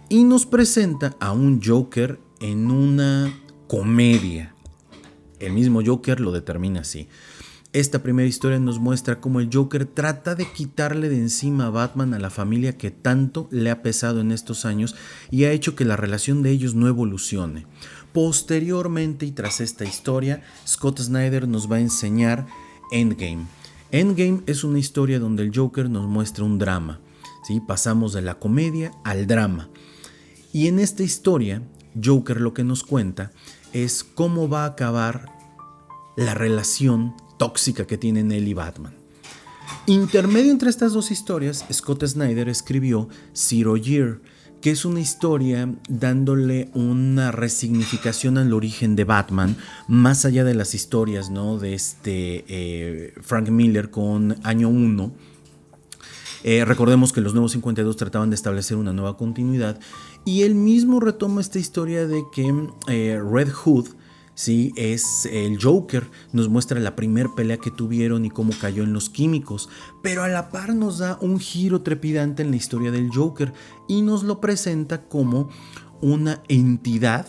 y nos presenta a un Joker en una comedia. El mismo Joker lo determina así. Esta primera historia nos muestra cómo el Joker trata de quitarle de encima a Batman, a la familia que tanto le ha pesado en estos años y ha hecho que la relación de ellos no evolucione. Posteriormente y tras esta historia, Scott Snyder nos va a enseñar Endgame. Endgame es una historia donde el Joker nos muestra un drama, ¿sí? Pasamos de la comedia al drama. Y en esta historia, Joker lo que nos cuenta es cómo va a acabar la relación tóxica que tienen él y Batman. Intermedio entre estas dos historias, Scott Snyder escribió Zero Year, que es una historia dándole una resignificación al origen de Batman, más allá de las historias, ¿no?, de Frank Miller con Año 1. Recordemos que los Nuevos 52 trataban de establecer una nueva continuidad y él mismo retoma esta historia de que Red Hood, sí, es el Joker, nos muestra la primer pelea que tuvieron y cómo cayó en los químicos, pero a la par nos da un giro trepidante en la historia del Joker y nos lo presenta como una entidad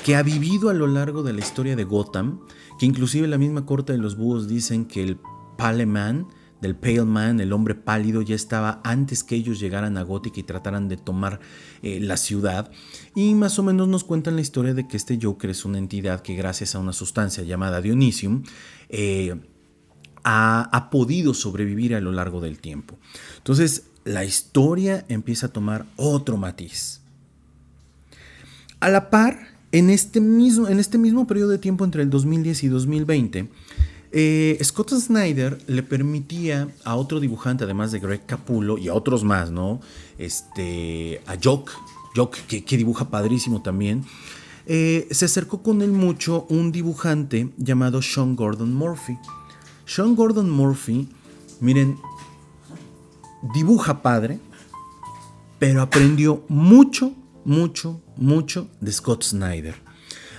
que ha vivido a lo largo de la historia de Gotham, que inclusive la misma corte de los búhos dicen que el Pale Man, del Pale Man, el hombre pálido, ya estaba antes que ellos llegaran a Gótica y trataran de tomar la ciudad. Y más o menos nos cuentan la historia de que este Joker es una entidad que gracias a una sustancia llamada Dionisium ha podido sobrevivir a lo largo del tiempo. Entonces la historia empieza a tomar otro matiz. A la par, en este mismo periodo de tiempo entre el 2010 y 2020, Scott Snyder le permitía a otro dibujante, además de Greg Capullo y a otros más, ¿no? A Jock, que dibuja padrísimo también. Se acercó con él mucho un dibujante llamado Sean Gordon Murphy. Sean Gordon Murphy, miren, dibuja padre, pero aprendió mucho de Scott Snyder.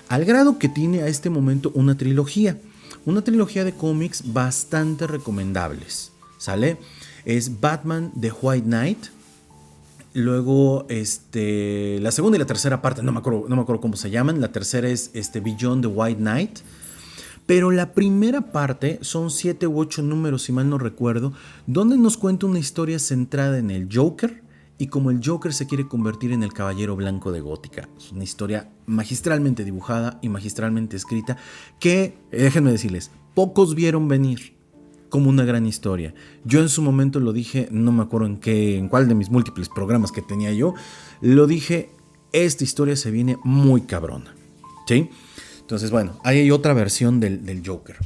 Al grado que tiene a este momento una trilogía de cómics bastante recomendables, ¿sale? Es Batman The White Knight, luego la segunda y la tercera parte, no me acuerdo cómo se llaman, la tercera es Beyond the White Knight, pero la primera parte son 7 u 8 números, si mal no recuerdo, donde nos cuenta una historia centrada en el Joker y cómo el Joker se quiere convertir en el Caballero Blanco de Gótica. Es una historia magistralmente dibujada y magistralmente escrita que, déjenme decirles, pocos vieron venir como una gran historia. Yo en su momento lo dije, no me acuerdo en cuál de mis múltiples programas que tenía yo, lo dije, esta historia se viene muy cabrona, ¿sí? Entonces, bueno, ahí hay otra versión del Joker.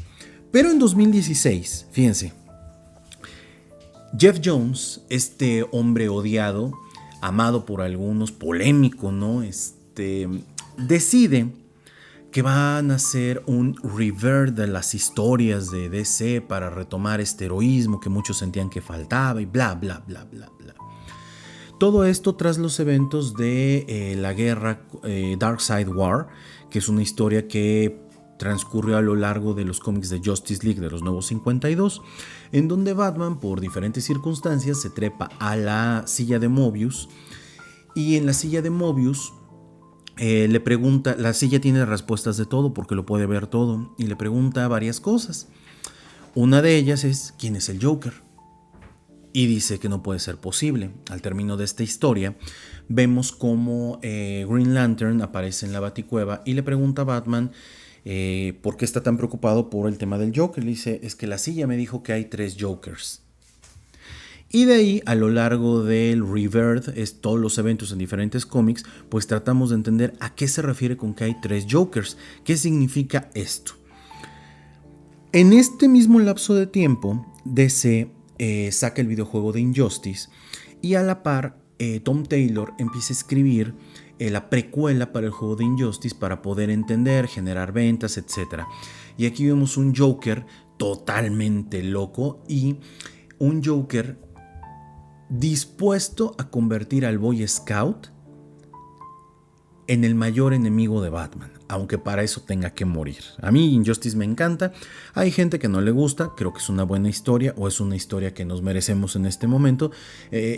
Pero en 2016, fíjense, Jeff Jones, este hombre odiado, amado por algunos, polémico, ¿no? Decide que van a hacer un revert de las historias de DC para retomar este heroísmo que muchos sentían que faltaba y bla, bla, bla, bla, bla. Todo esto tras los eventos de la guerra Darkseid War, que es una historia que transcurrió a lo largo de los cómics de Justice League de los Nuevos 52, en donde Batman, por diferentes circunstancias, se trepa a la silla de Mobius y en la silla de Mobius le pregunta, la silla tiene respuestas de todo porque lo puede ver todo y le pregunta varias cosas. Una de ellas es, ¿quién es el Joker? Y dice que no puede ser posible. Al término de esta historia, vemos cómo Green Lantern aparece en la Baticueva y le pregunta a Batman por qué está tan preocupado por el tema del Joker. Le dice, es que la silla me dijo que hay 3 Jokers. Y de ahí, a lo largo del Rebirth, todos los eventos en diferentes cómics, pues tratamos de entender a qué se refiere con que hay 3 Jokers. ¿Qué significa esto? En este mismo lapso de tiempo, DC saca el videojuego de Injustice y a la par Tom Taylor empieza a escribir la precuela para el juego de Injustice para poder entender, generar ventas, etc. Y aquí vemos un Joker totalmente loco y un Joker dispuesto a convertir al Boy Scout en el mayor enemigo de Batman. aunque para eso tenga que morir. A mí Injustice me encanta, hay gente que no le gusta, creo que es una buena historia o es una historia que nos merecemos en este momento,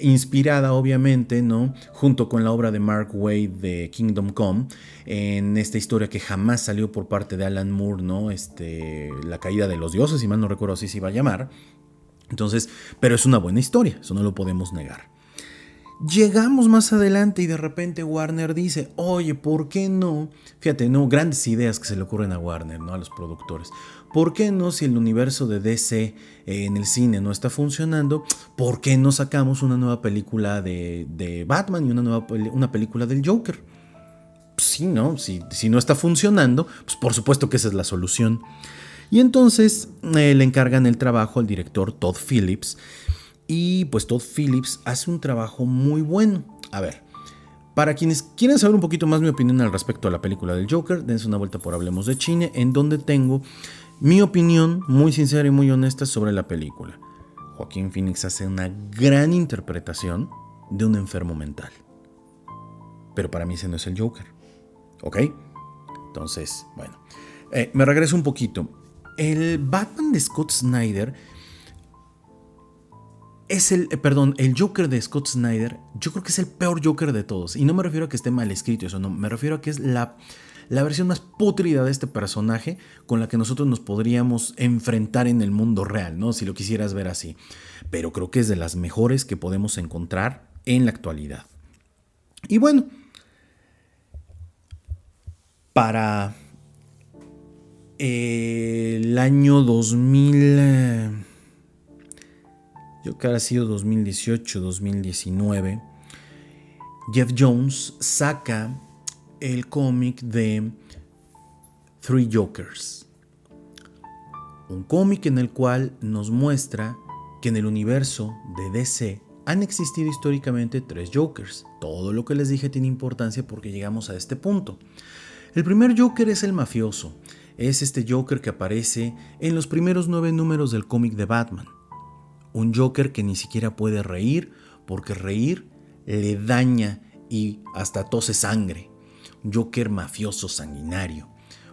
inspirada obviamente, ¿no? Junto con la obra de Mark Waid de Kingdom Come, en esta historia que jamás salió por parte de Alan Moore, ¿no? La caída de los dioses, si mal no recuerdo así se iba a llamar. Entonces, pero es una buena historia, eso no lo podemos negar. Llegamos más adelante y de repente Warner dice, oye, ¿por qué no? Fíjate, no, grandes ideas que se le ocurren a Warner, ¿no? A los productores. ¿Por qué no, si el universo de DC en el cine no está funcionando, por qué no sacamos una nueva película de Batman y una película del Joker? Pues sí, ¿no? Si no está funcionando, pues por supuesto que esa es la solución. Y entonces le encargan el trabajo al director Todd Phillips. Y pues Todd Phillips hace un trabajo muy bueno. A ver, para quienes quieren saber un poquito más mi opinión al respecto a la película del Joker, dense una vuelta por Hablemos de Cine, en donde tengo mi opinión muy sincera y muy honesta sobre la película. Joaquín Phoenix hace una gran interpretación de un enfermo mental. Pero para mí ese no es el Joker. ¿Ok? Entonces, bueno. Me regreso un poquito. El Batman de Scott Snyder el Joker de Scott Snyder, yo creo que es el peor Joker de todos. Y no me refiero a que esté mal escrito, eso no, me refiero a que es la versión más pútrida de este personaje con la que nosotros nos podríamos enfrentar en el mundo real, ¿no? Si lo quisieras ver así. Pero creo que es de las mejores que podemos encontrar en la actualidad. Y bueno, para el año 2000... yo creo que ha sido 2018, 2019, Jeff Jones saca el cómic de Three Jokers. Un cómic en el cual nos muestra que en el universo de DC han existido históricamente 3 Jokers. Todo lo que les dije tiene importancia porque llegamos a este punto. El primer Joker es el mafioso. Es este Joker que aparece en los primeros 9 números del cómic de Batman. Un Joker que ni siquiera puede reír, porque reír le daña y hasta tose sangre. Un Joker mafioso sanguinario.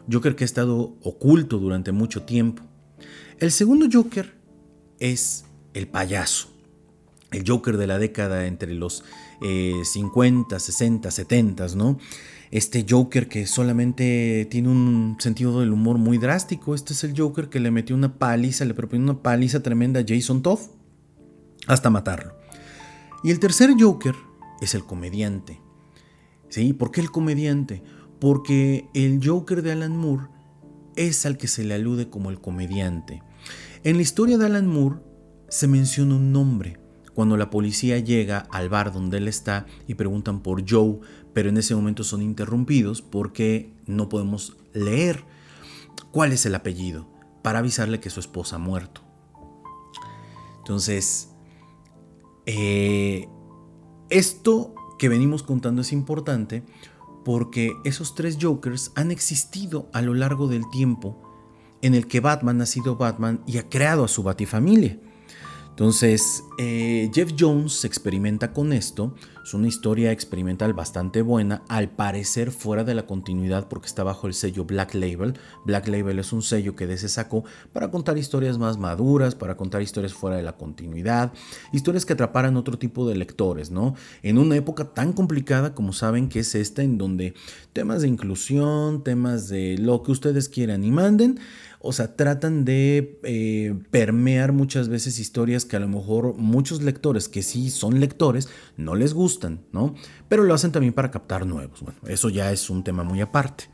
Un Joker que ha estado oculto durante mucho tiempo. El segundo Joker es el payaso. El Joker de la década entre los 50, 60, 70, ¿no? Este Joker que solamente tiene un sentido del humor muy drástico. Este es el Joker que le metió una paliza, le propinó una paliza tremenda a Jason Todd hasta matarlo. Y el tercer Joker es el comediante. ¿Sí? ¿Por qué el comediante? Porque el Joker de Alan Moore es al que se le alude como el comediante. En la historia de Alan Moore se menciona un nombre. Cuando la policía llega al bar donde él está y preguntan por Joe, pero en ese momento son interrumpidos porque no podemos leer cuál es el apellido para avisarle que su esposa ha muerto. Entonces, esto que venimos contando es importante porque esos 3 Jokers han existido a lo largo del tiempo en el que Batman ha sido Batman y ha creado a su Batifamilia. Entonces, Jeff Jones experimenta con esto. Es una historia experimental bastante buena, al parecer fuera de la continuidad porque está bajo el sello Black Label. Black Label es un sello que DC sacó para contar historias más maduras, para contar historias fuera de la continuidad, historias que atraparan otro tipo de lectores, ¿no? En una época tan complicada como saben que es esta, en donde temas de inclusión, temas de lo que ustedes quieran y manden, o sea, tratan de permear muchas veces historias que a lo mejor muchos lectores que sí son lectores no les gustan, ¿no? Pero lo hacen también para captar nuevos. Bueno, eso ya es un tema muy aparte.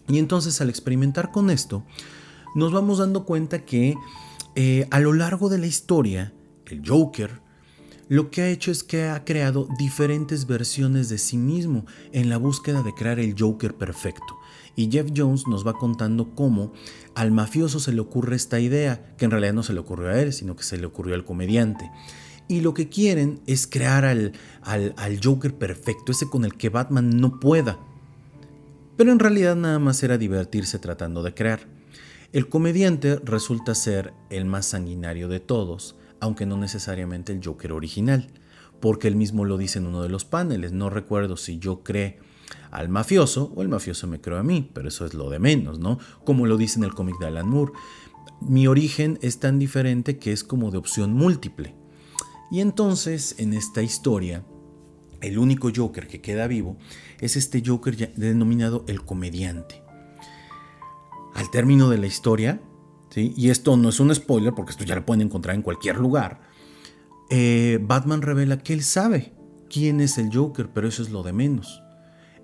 Y entonces al experimentar con esto, nos vamos dando cuenta que a lo largo de la historia, el Joker lo que ha hecho es que ha creado diferentes versiones de sí mismo en la búsqueda de crear el Joker perfecto. Y Jeff Jones nos va contando cómo al mafioso se le ocurre esta idea, que en realidad no se le ocurrió a él, sino que se le ocurrió al comediante. Y lo que quieren es crear al Joker perfecto, ese con el que Batman no pueda. Pero en realidad nada más era divertirse tratando de crear. El comediante resulta ser el más sanguinario de todos, aunque no necesariamente el Joker original, porque él mismo lo dice en uno de los paneles. No recuerdo si Joe cree al mafioso o el mafioso me creó a mí, pero eso es lo de menos, ¿no? Como lo dice en el cómic de Alan Moore. Mi origen es tan diferente que es como de opción múltiple. Y entonces, en esta historia, el único Joker que queda vivo es este Joker denominado el comediante. Al término de la historia, ¿sí? Y esto no es un spoiler porque esto ya lo pueden encontrar en cualquier lugar, Batman revela que él sabe quién es el Joker, pero eso es lo de menos.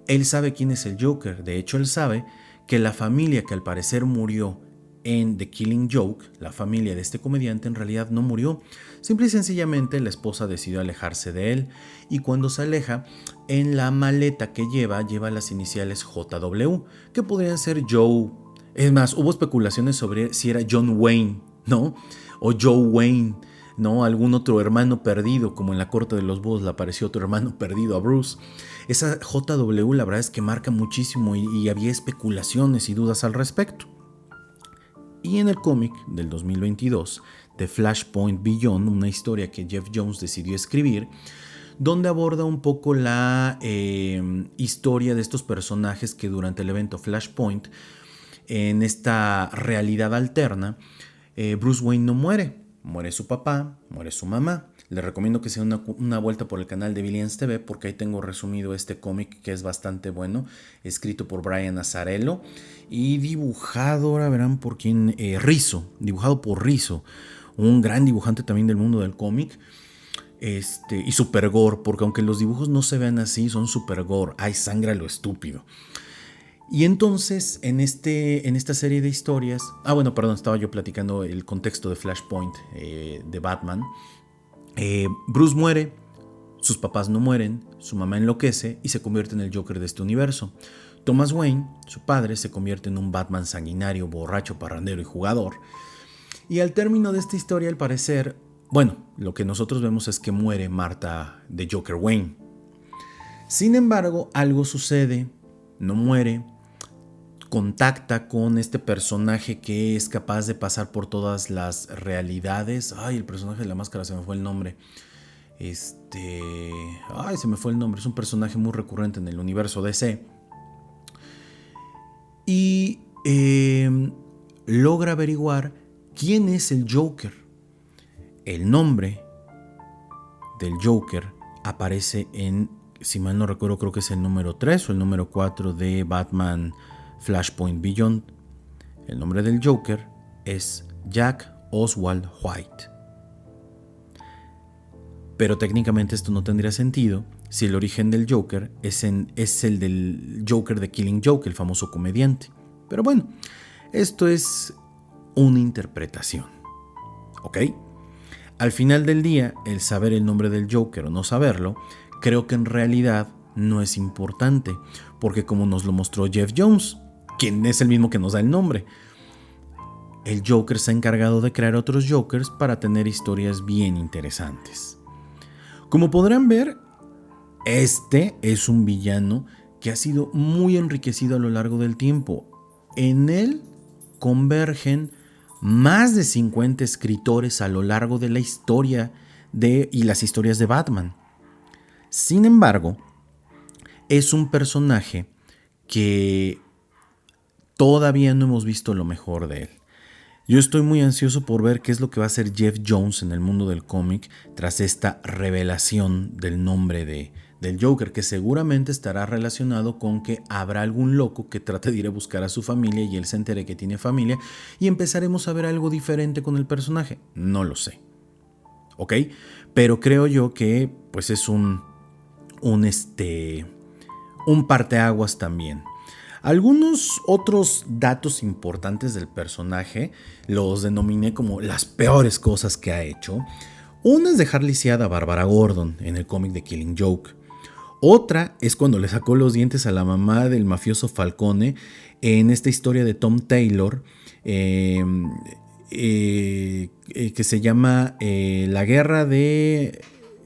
Él sabe quién es el Joker. De hecho, él sabe que la familia que al parecer murió en The Killing Joke, la familia de este comediante, en realidad no murió. Simple y sencillamente la esposa decidió alejarse de él, y cuando se aleja, en la maleta que lleva las iniciales JW, que podrían ser Joe. Es más, hubo especulaciones sobre si era John Wayne, ¿no? O Joe Wayne, ¿no? Algún otro hermano perdido, como en La Corte de los Búhos le apareció otro hermano perdido a Bruce. Esa JW la verdad es que marca muchísimo y había especulaciones y dudas al respecto. Y en el cómic del 2022, de Flashpoint Beyond, una historia que Geoff Johns decidió escribir, donde aborda un poco la historia de estos personajes que durante el evento Flashpoint, en esta realidad alterna, Bruce Wayne no muere. Muere su papá, muere su mamá. Les recomiendo que se den una vuelta por el canal de Billions TV porque ahí tengo resumido este cómic que es bastante bueno, escrito por Brian Azzarello y dibujado, ahora verán por quién, Rizzo, dibujado por Rizzo, un gran dibujante también del mundo del cómic. Y super gore, porque aunque los dibujos no se vean así, son super gore, hay sangre a lo estúpido. Y entonces, en esta serie de historias... estaba yo platicando el contexto de Flashpoint de Batman. Bruce muere, sus papás no mueren, su mamá enloquece y se convierte en el Joker de este universo. Thomas Wayne, su padre, se convierte en un Batman sanguinario, borracho, parrandero y jugador. Y al término de esta historia, al parecer, lo que nosotros vemos es que muere Martha de Joker Wayne. Sin embargo, algo sucede, no muere, contacta con este personaje que es capaz de pasar por todas las realidades. El personaje de la máscara, se me fue el nombre. Se me fue el nombre. Es un personaje muy recurrente en el universo DC. Y logra averiguar quién es el Joker. El nombre del Joker aparece en, si mal no recuerdo, creo que es el número 3 o el número 4 de Batman Flashpoint Beyond. El nombre del Joker es Jack Oswald White. Pero técnicamente esto no tendría sentido si el origen del Joker es el del Joker de Killing Joke, el famoso comediante. Pero bueno, esto es una interpretación, ¿ok? Al final del día, el saber el nombre del Joker o no saberlo, creo que en realidad no es importante, porque como nos lo mostró Geoff Johns, quien es el mismo que nos da el nombre, el Joker se ha encargado de crear otros Jokers para tener historias bien interesantes. Como podrán ver, este es un villano que ha sido muy enriquecido a lo largo del tiempo. En él convergen más de 50 escritores a lo largo de la historia y las historias de Batman. Sin embargo, es un personaje que todavía no hemos visto lo mejor de él. Yo estoy muy ansioso por ver qué es lo que va a hacer Geoff Johns en el mundo del cómic tras esta revelación del nombre del Joker, que seguramente estará relacionado con que habrá algún loco que trate de ir a buscar a su familia y él se entere que tiene familia y empezaremos a ver algo diferente con el personaje. No lo sé, ¿ok? Pero creo yo que pues es un parteaguas también. Algunos otros datos importantes del personaje los denominé como las peores cosas que ha hecho. Una es dejar lisiada a Bárbara Gordon en el cómic de Killing Joke. Otra es cuando le sacó los dientes a la mamá del mafioso Falcone en esta historia de Tom Taylor que se llama La Guerra de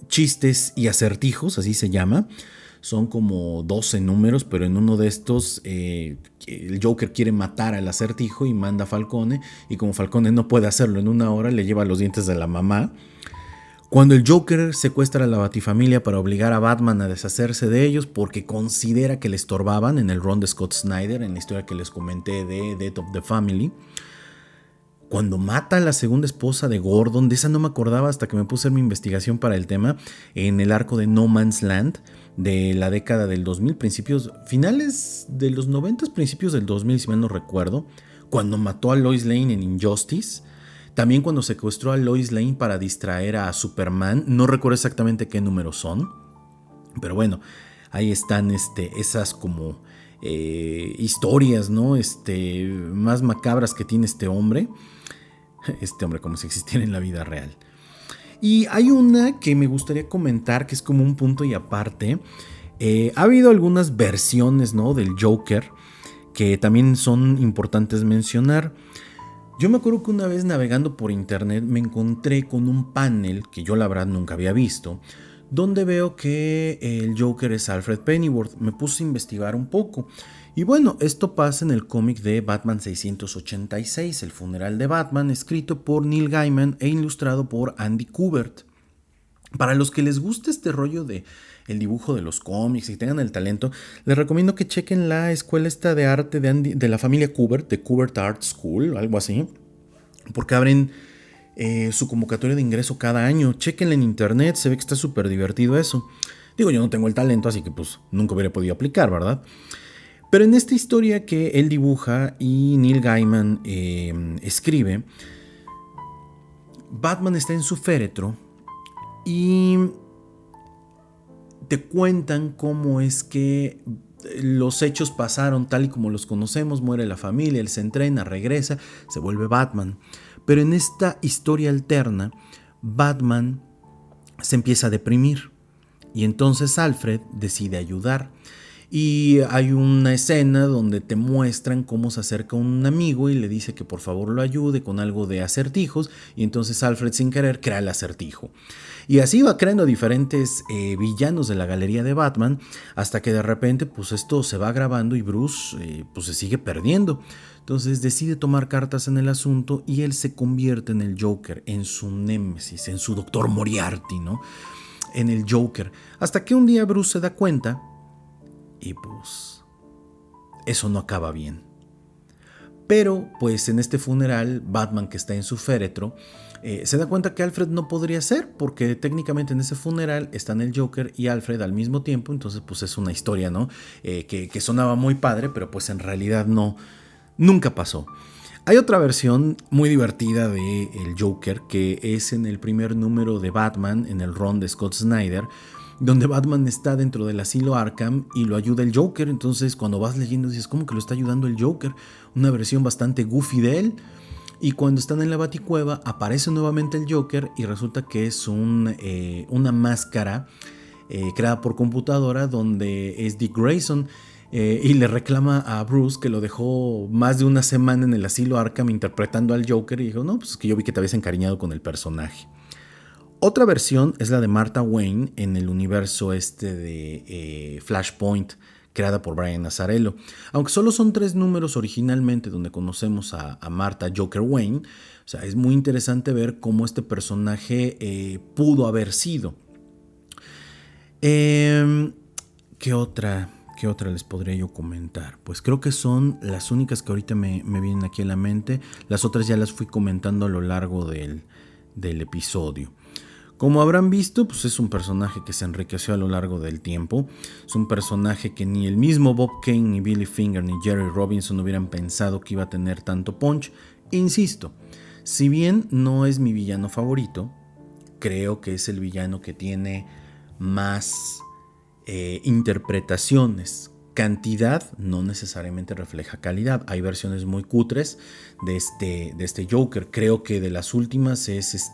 Chistes y Acertijos, así se llama. Son como 12 números, pero en uno de estos el Joker quiere matar al acertijo y manda a Falcone, y como Falcone no puede hacerlo en una hora, le lleva los dientes de la mamá. Cuando el Joker secuestra a la Batifamilia para obligar a Batman a deshacerse de ellos porque considera que le estorbaban en el run de Scott Snyder, en la historia que les comenté de Death of the Family. Cuando mata a la segunda esposa de Gordon, de esa no me acordaba hasta que me puse a hacer mi investigación para el tema, en el arco de No Man's Land de la década del 2000, finales de los 90, principios del 2000, si mal no recuerdo, cuando mató a Lois Lane en Injustice. También cuando secuestró a Lois Lane para distraer a Superman, no recuerdo exactamente qué números son, pero bueno, ahí están esas como historias, ¿no? Más macabras que tiene este hombre como si existiera en la vida real. Y hay una que me gustaría comentar que es como un punto y aparte. Ha habido algunas versiones, ¿no?, del Joker que también son importantes mencionar. Yo me acuerdo que una vez navegando por internet me encontré con un panel que yo la verdad nunca había visto, donde veo que el Joker es Alfred Pennyworth. Me puse a investigar un poco. Y bueno, esto pasa en el cómic de Batman 686, El funeral de Batman, escrito por Neil Gaiman e ilustrado por Andy Kubert. Para los que les guste este rollo de el dibujo de los cómics y tengan el talento, les recomiendo que chequen la escuela esta de arte de la familia Kubert, de Kubert Art School, algo así, porque abren su convocatoria de ingreso cada año. Chequenla en internet, se ve que está súper divertido eso. Digo, yo no tengo el talento, así que pues nunca hubiera podido aplicar, ¿verdad? Pero en esta historia que él dibuja y Neil Gaiman escribe, Batman está en su féretro y te cuentan cómo es que los hechos pasaron tal y como los conocemos. Muere la familia, él se entrena, regresa, se vuelve Batman. Pero en esta historia alterna, Batman se empieza a deprimir y entonces Alfred decide ayudar. Y hay una escena donde te muestran cómo se acerca un amigo y le dice que por favor lo ayude con algo de acertijos, y entonces Alfred sin querer crea el acertijo. Y así va creando diferentes villanos de la galería de Batman, hasta que de repente pues esto se va agravando y Bruce pues se sigue perdiendo. Entonces decide tomar cartas en el asunto y él se convierte en el Joker, en su némesis, en su Doctor Moriarty, ¿no? En el Joker. Hasta que un día Bruce se da cuenta y pues eso no acaba bien. Pero pues en este funeral, Batman, que está en su féretro, se da cuenta que Alfred no podría ser, porque técnicamente en ese funeral están el Joker y Alfred al mismo tiempo. Entonces pues es una historia, ¿no? Que sonaba muy padre, pero pues en realidad no, nunca pasó. Hay otra versión muy divertida de el Joker, que es en el primer número de Batman, en el run de Scott Snyder, donde Batman está dentro del asilo Arkham y lo ayuda el Joker. Entonces cuando vas leyendo dices, ¿cómo que lo está ayudando el Joker? Una versión bastante goofy de él. Y cuando están en la Baticueva aparece nuevamente el Joker y resulta que es una máscara creada por computadora, donde es Dick Grayson. Y le reclama a Bruce que lo dejó más de una semana en el asilo Arkham interpretando al Joker, y dijo, no, pues es que yo vi que te habías encariñado con el personaje. Otra versión es la de Martha Wayne en el universo de Flashpoint, creada por Brian Azzarello. Aunque solo son 3 números originalmente donde conocemos a Martha Joker Wayne, o sea, es muy interesante ver cómo este personaje pudo haber sido. ¿Qué otra les podría yo comentar? Pues creo que son las únicas que ahorita me vienen aquí a la mente. Las otras ya las fui comentando a lo largo del episodio. Como habrán visto, pues es un personaje que se enriqueció a lo largo del tiempo. Es un personaje que ni el mismo Bob Kane, ni Billy Finger, ni Jerry Robinson hubieran pensado que iba a tener tanto punch. Insisto, si bien no es mi villano favorito, creo que es el villano que tiene más interpretaciones. Cantidad no necesariamente refleja calidad. Hay versiones muy cutres de este Joker. Creo que de las últimas es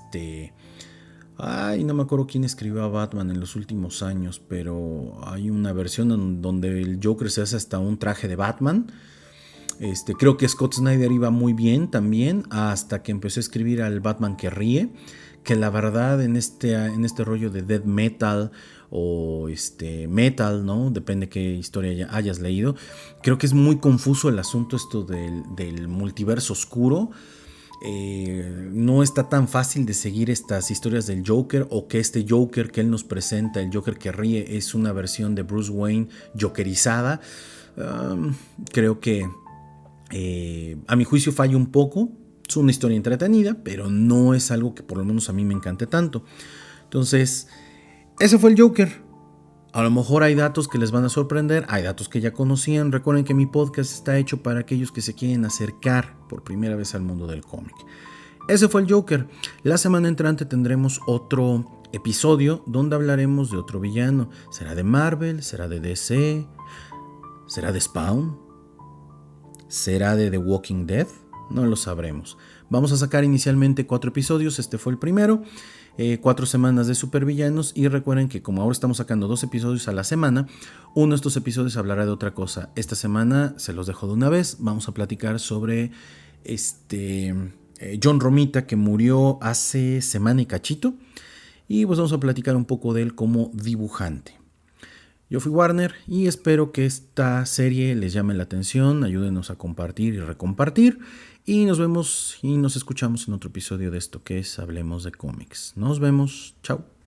no me acuerdo quién escribió a Batman en los últimos años, pero hay una versión donde el Joker se hace hasta un traje de Batman. Creo que Scott Snyder iba muy bien también, hasta que empezó a escribir al Batman que ríe, que la verdad en este rollo de death metal o metal, ¿no? Depende qué historia hayas leído. Creo que es muy confuso el asunto esto del multiverso oscuro. no está tan fácil de seguir estas historias del Joker, o que este Joker que él nos presenta, el Joker que ríe, es una versión de Bruce Wayne jokerizada. Creo que a mi juicio falla un poco. Es una historia entretenida, pero no es algo que por lo menos a mí me encante tanto. Entonces, ese fue el Joker. A lo mejor hay datos que les van a sorprender, hay datos que ya conocían. Recuerden que mi podcast está hecho para aquellos que se quieren acercar por primera vez al mundo del cómic. Ese fue el Joker. La semana entrante tendremos otro episodio donde hablaremos de otro villano. ¿Será de Marvel? ¿Será de DC? ¿Será de Spawn? ¿Será de The Walking Dead? No lo sabremos. Vamos a sacar inicialmente 4 episodios, este fue el primero. 4 semanas de supervillanos, y recuerden que como ahora estamos sacando 2 episodios a la semana, uno de estos episodios hablará de otra cosa. Esta semana se los dejo de una vez. Vamos a platicar sobre John Romita, que murió hace semana y cachito, y pues vamos a platicar un poco de él como dibujante. Yo fui Warner y espero que esta serie les llame la atención. Ayúdenos a compartir y recompartir. Y nos vemos y nos escuchamos en otro episodio de esto que es Hablemos de Cómics. Nos vemos. Chao.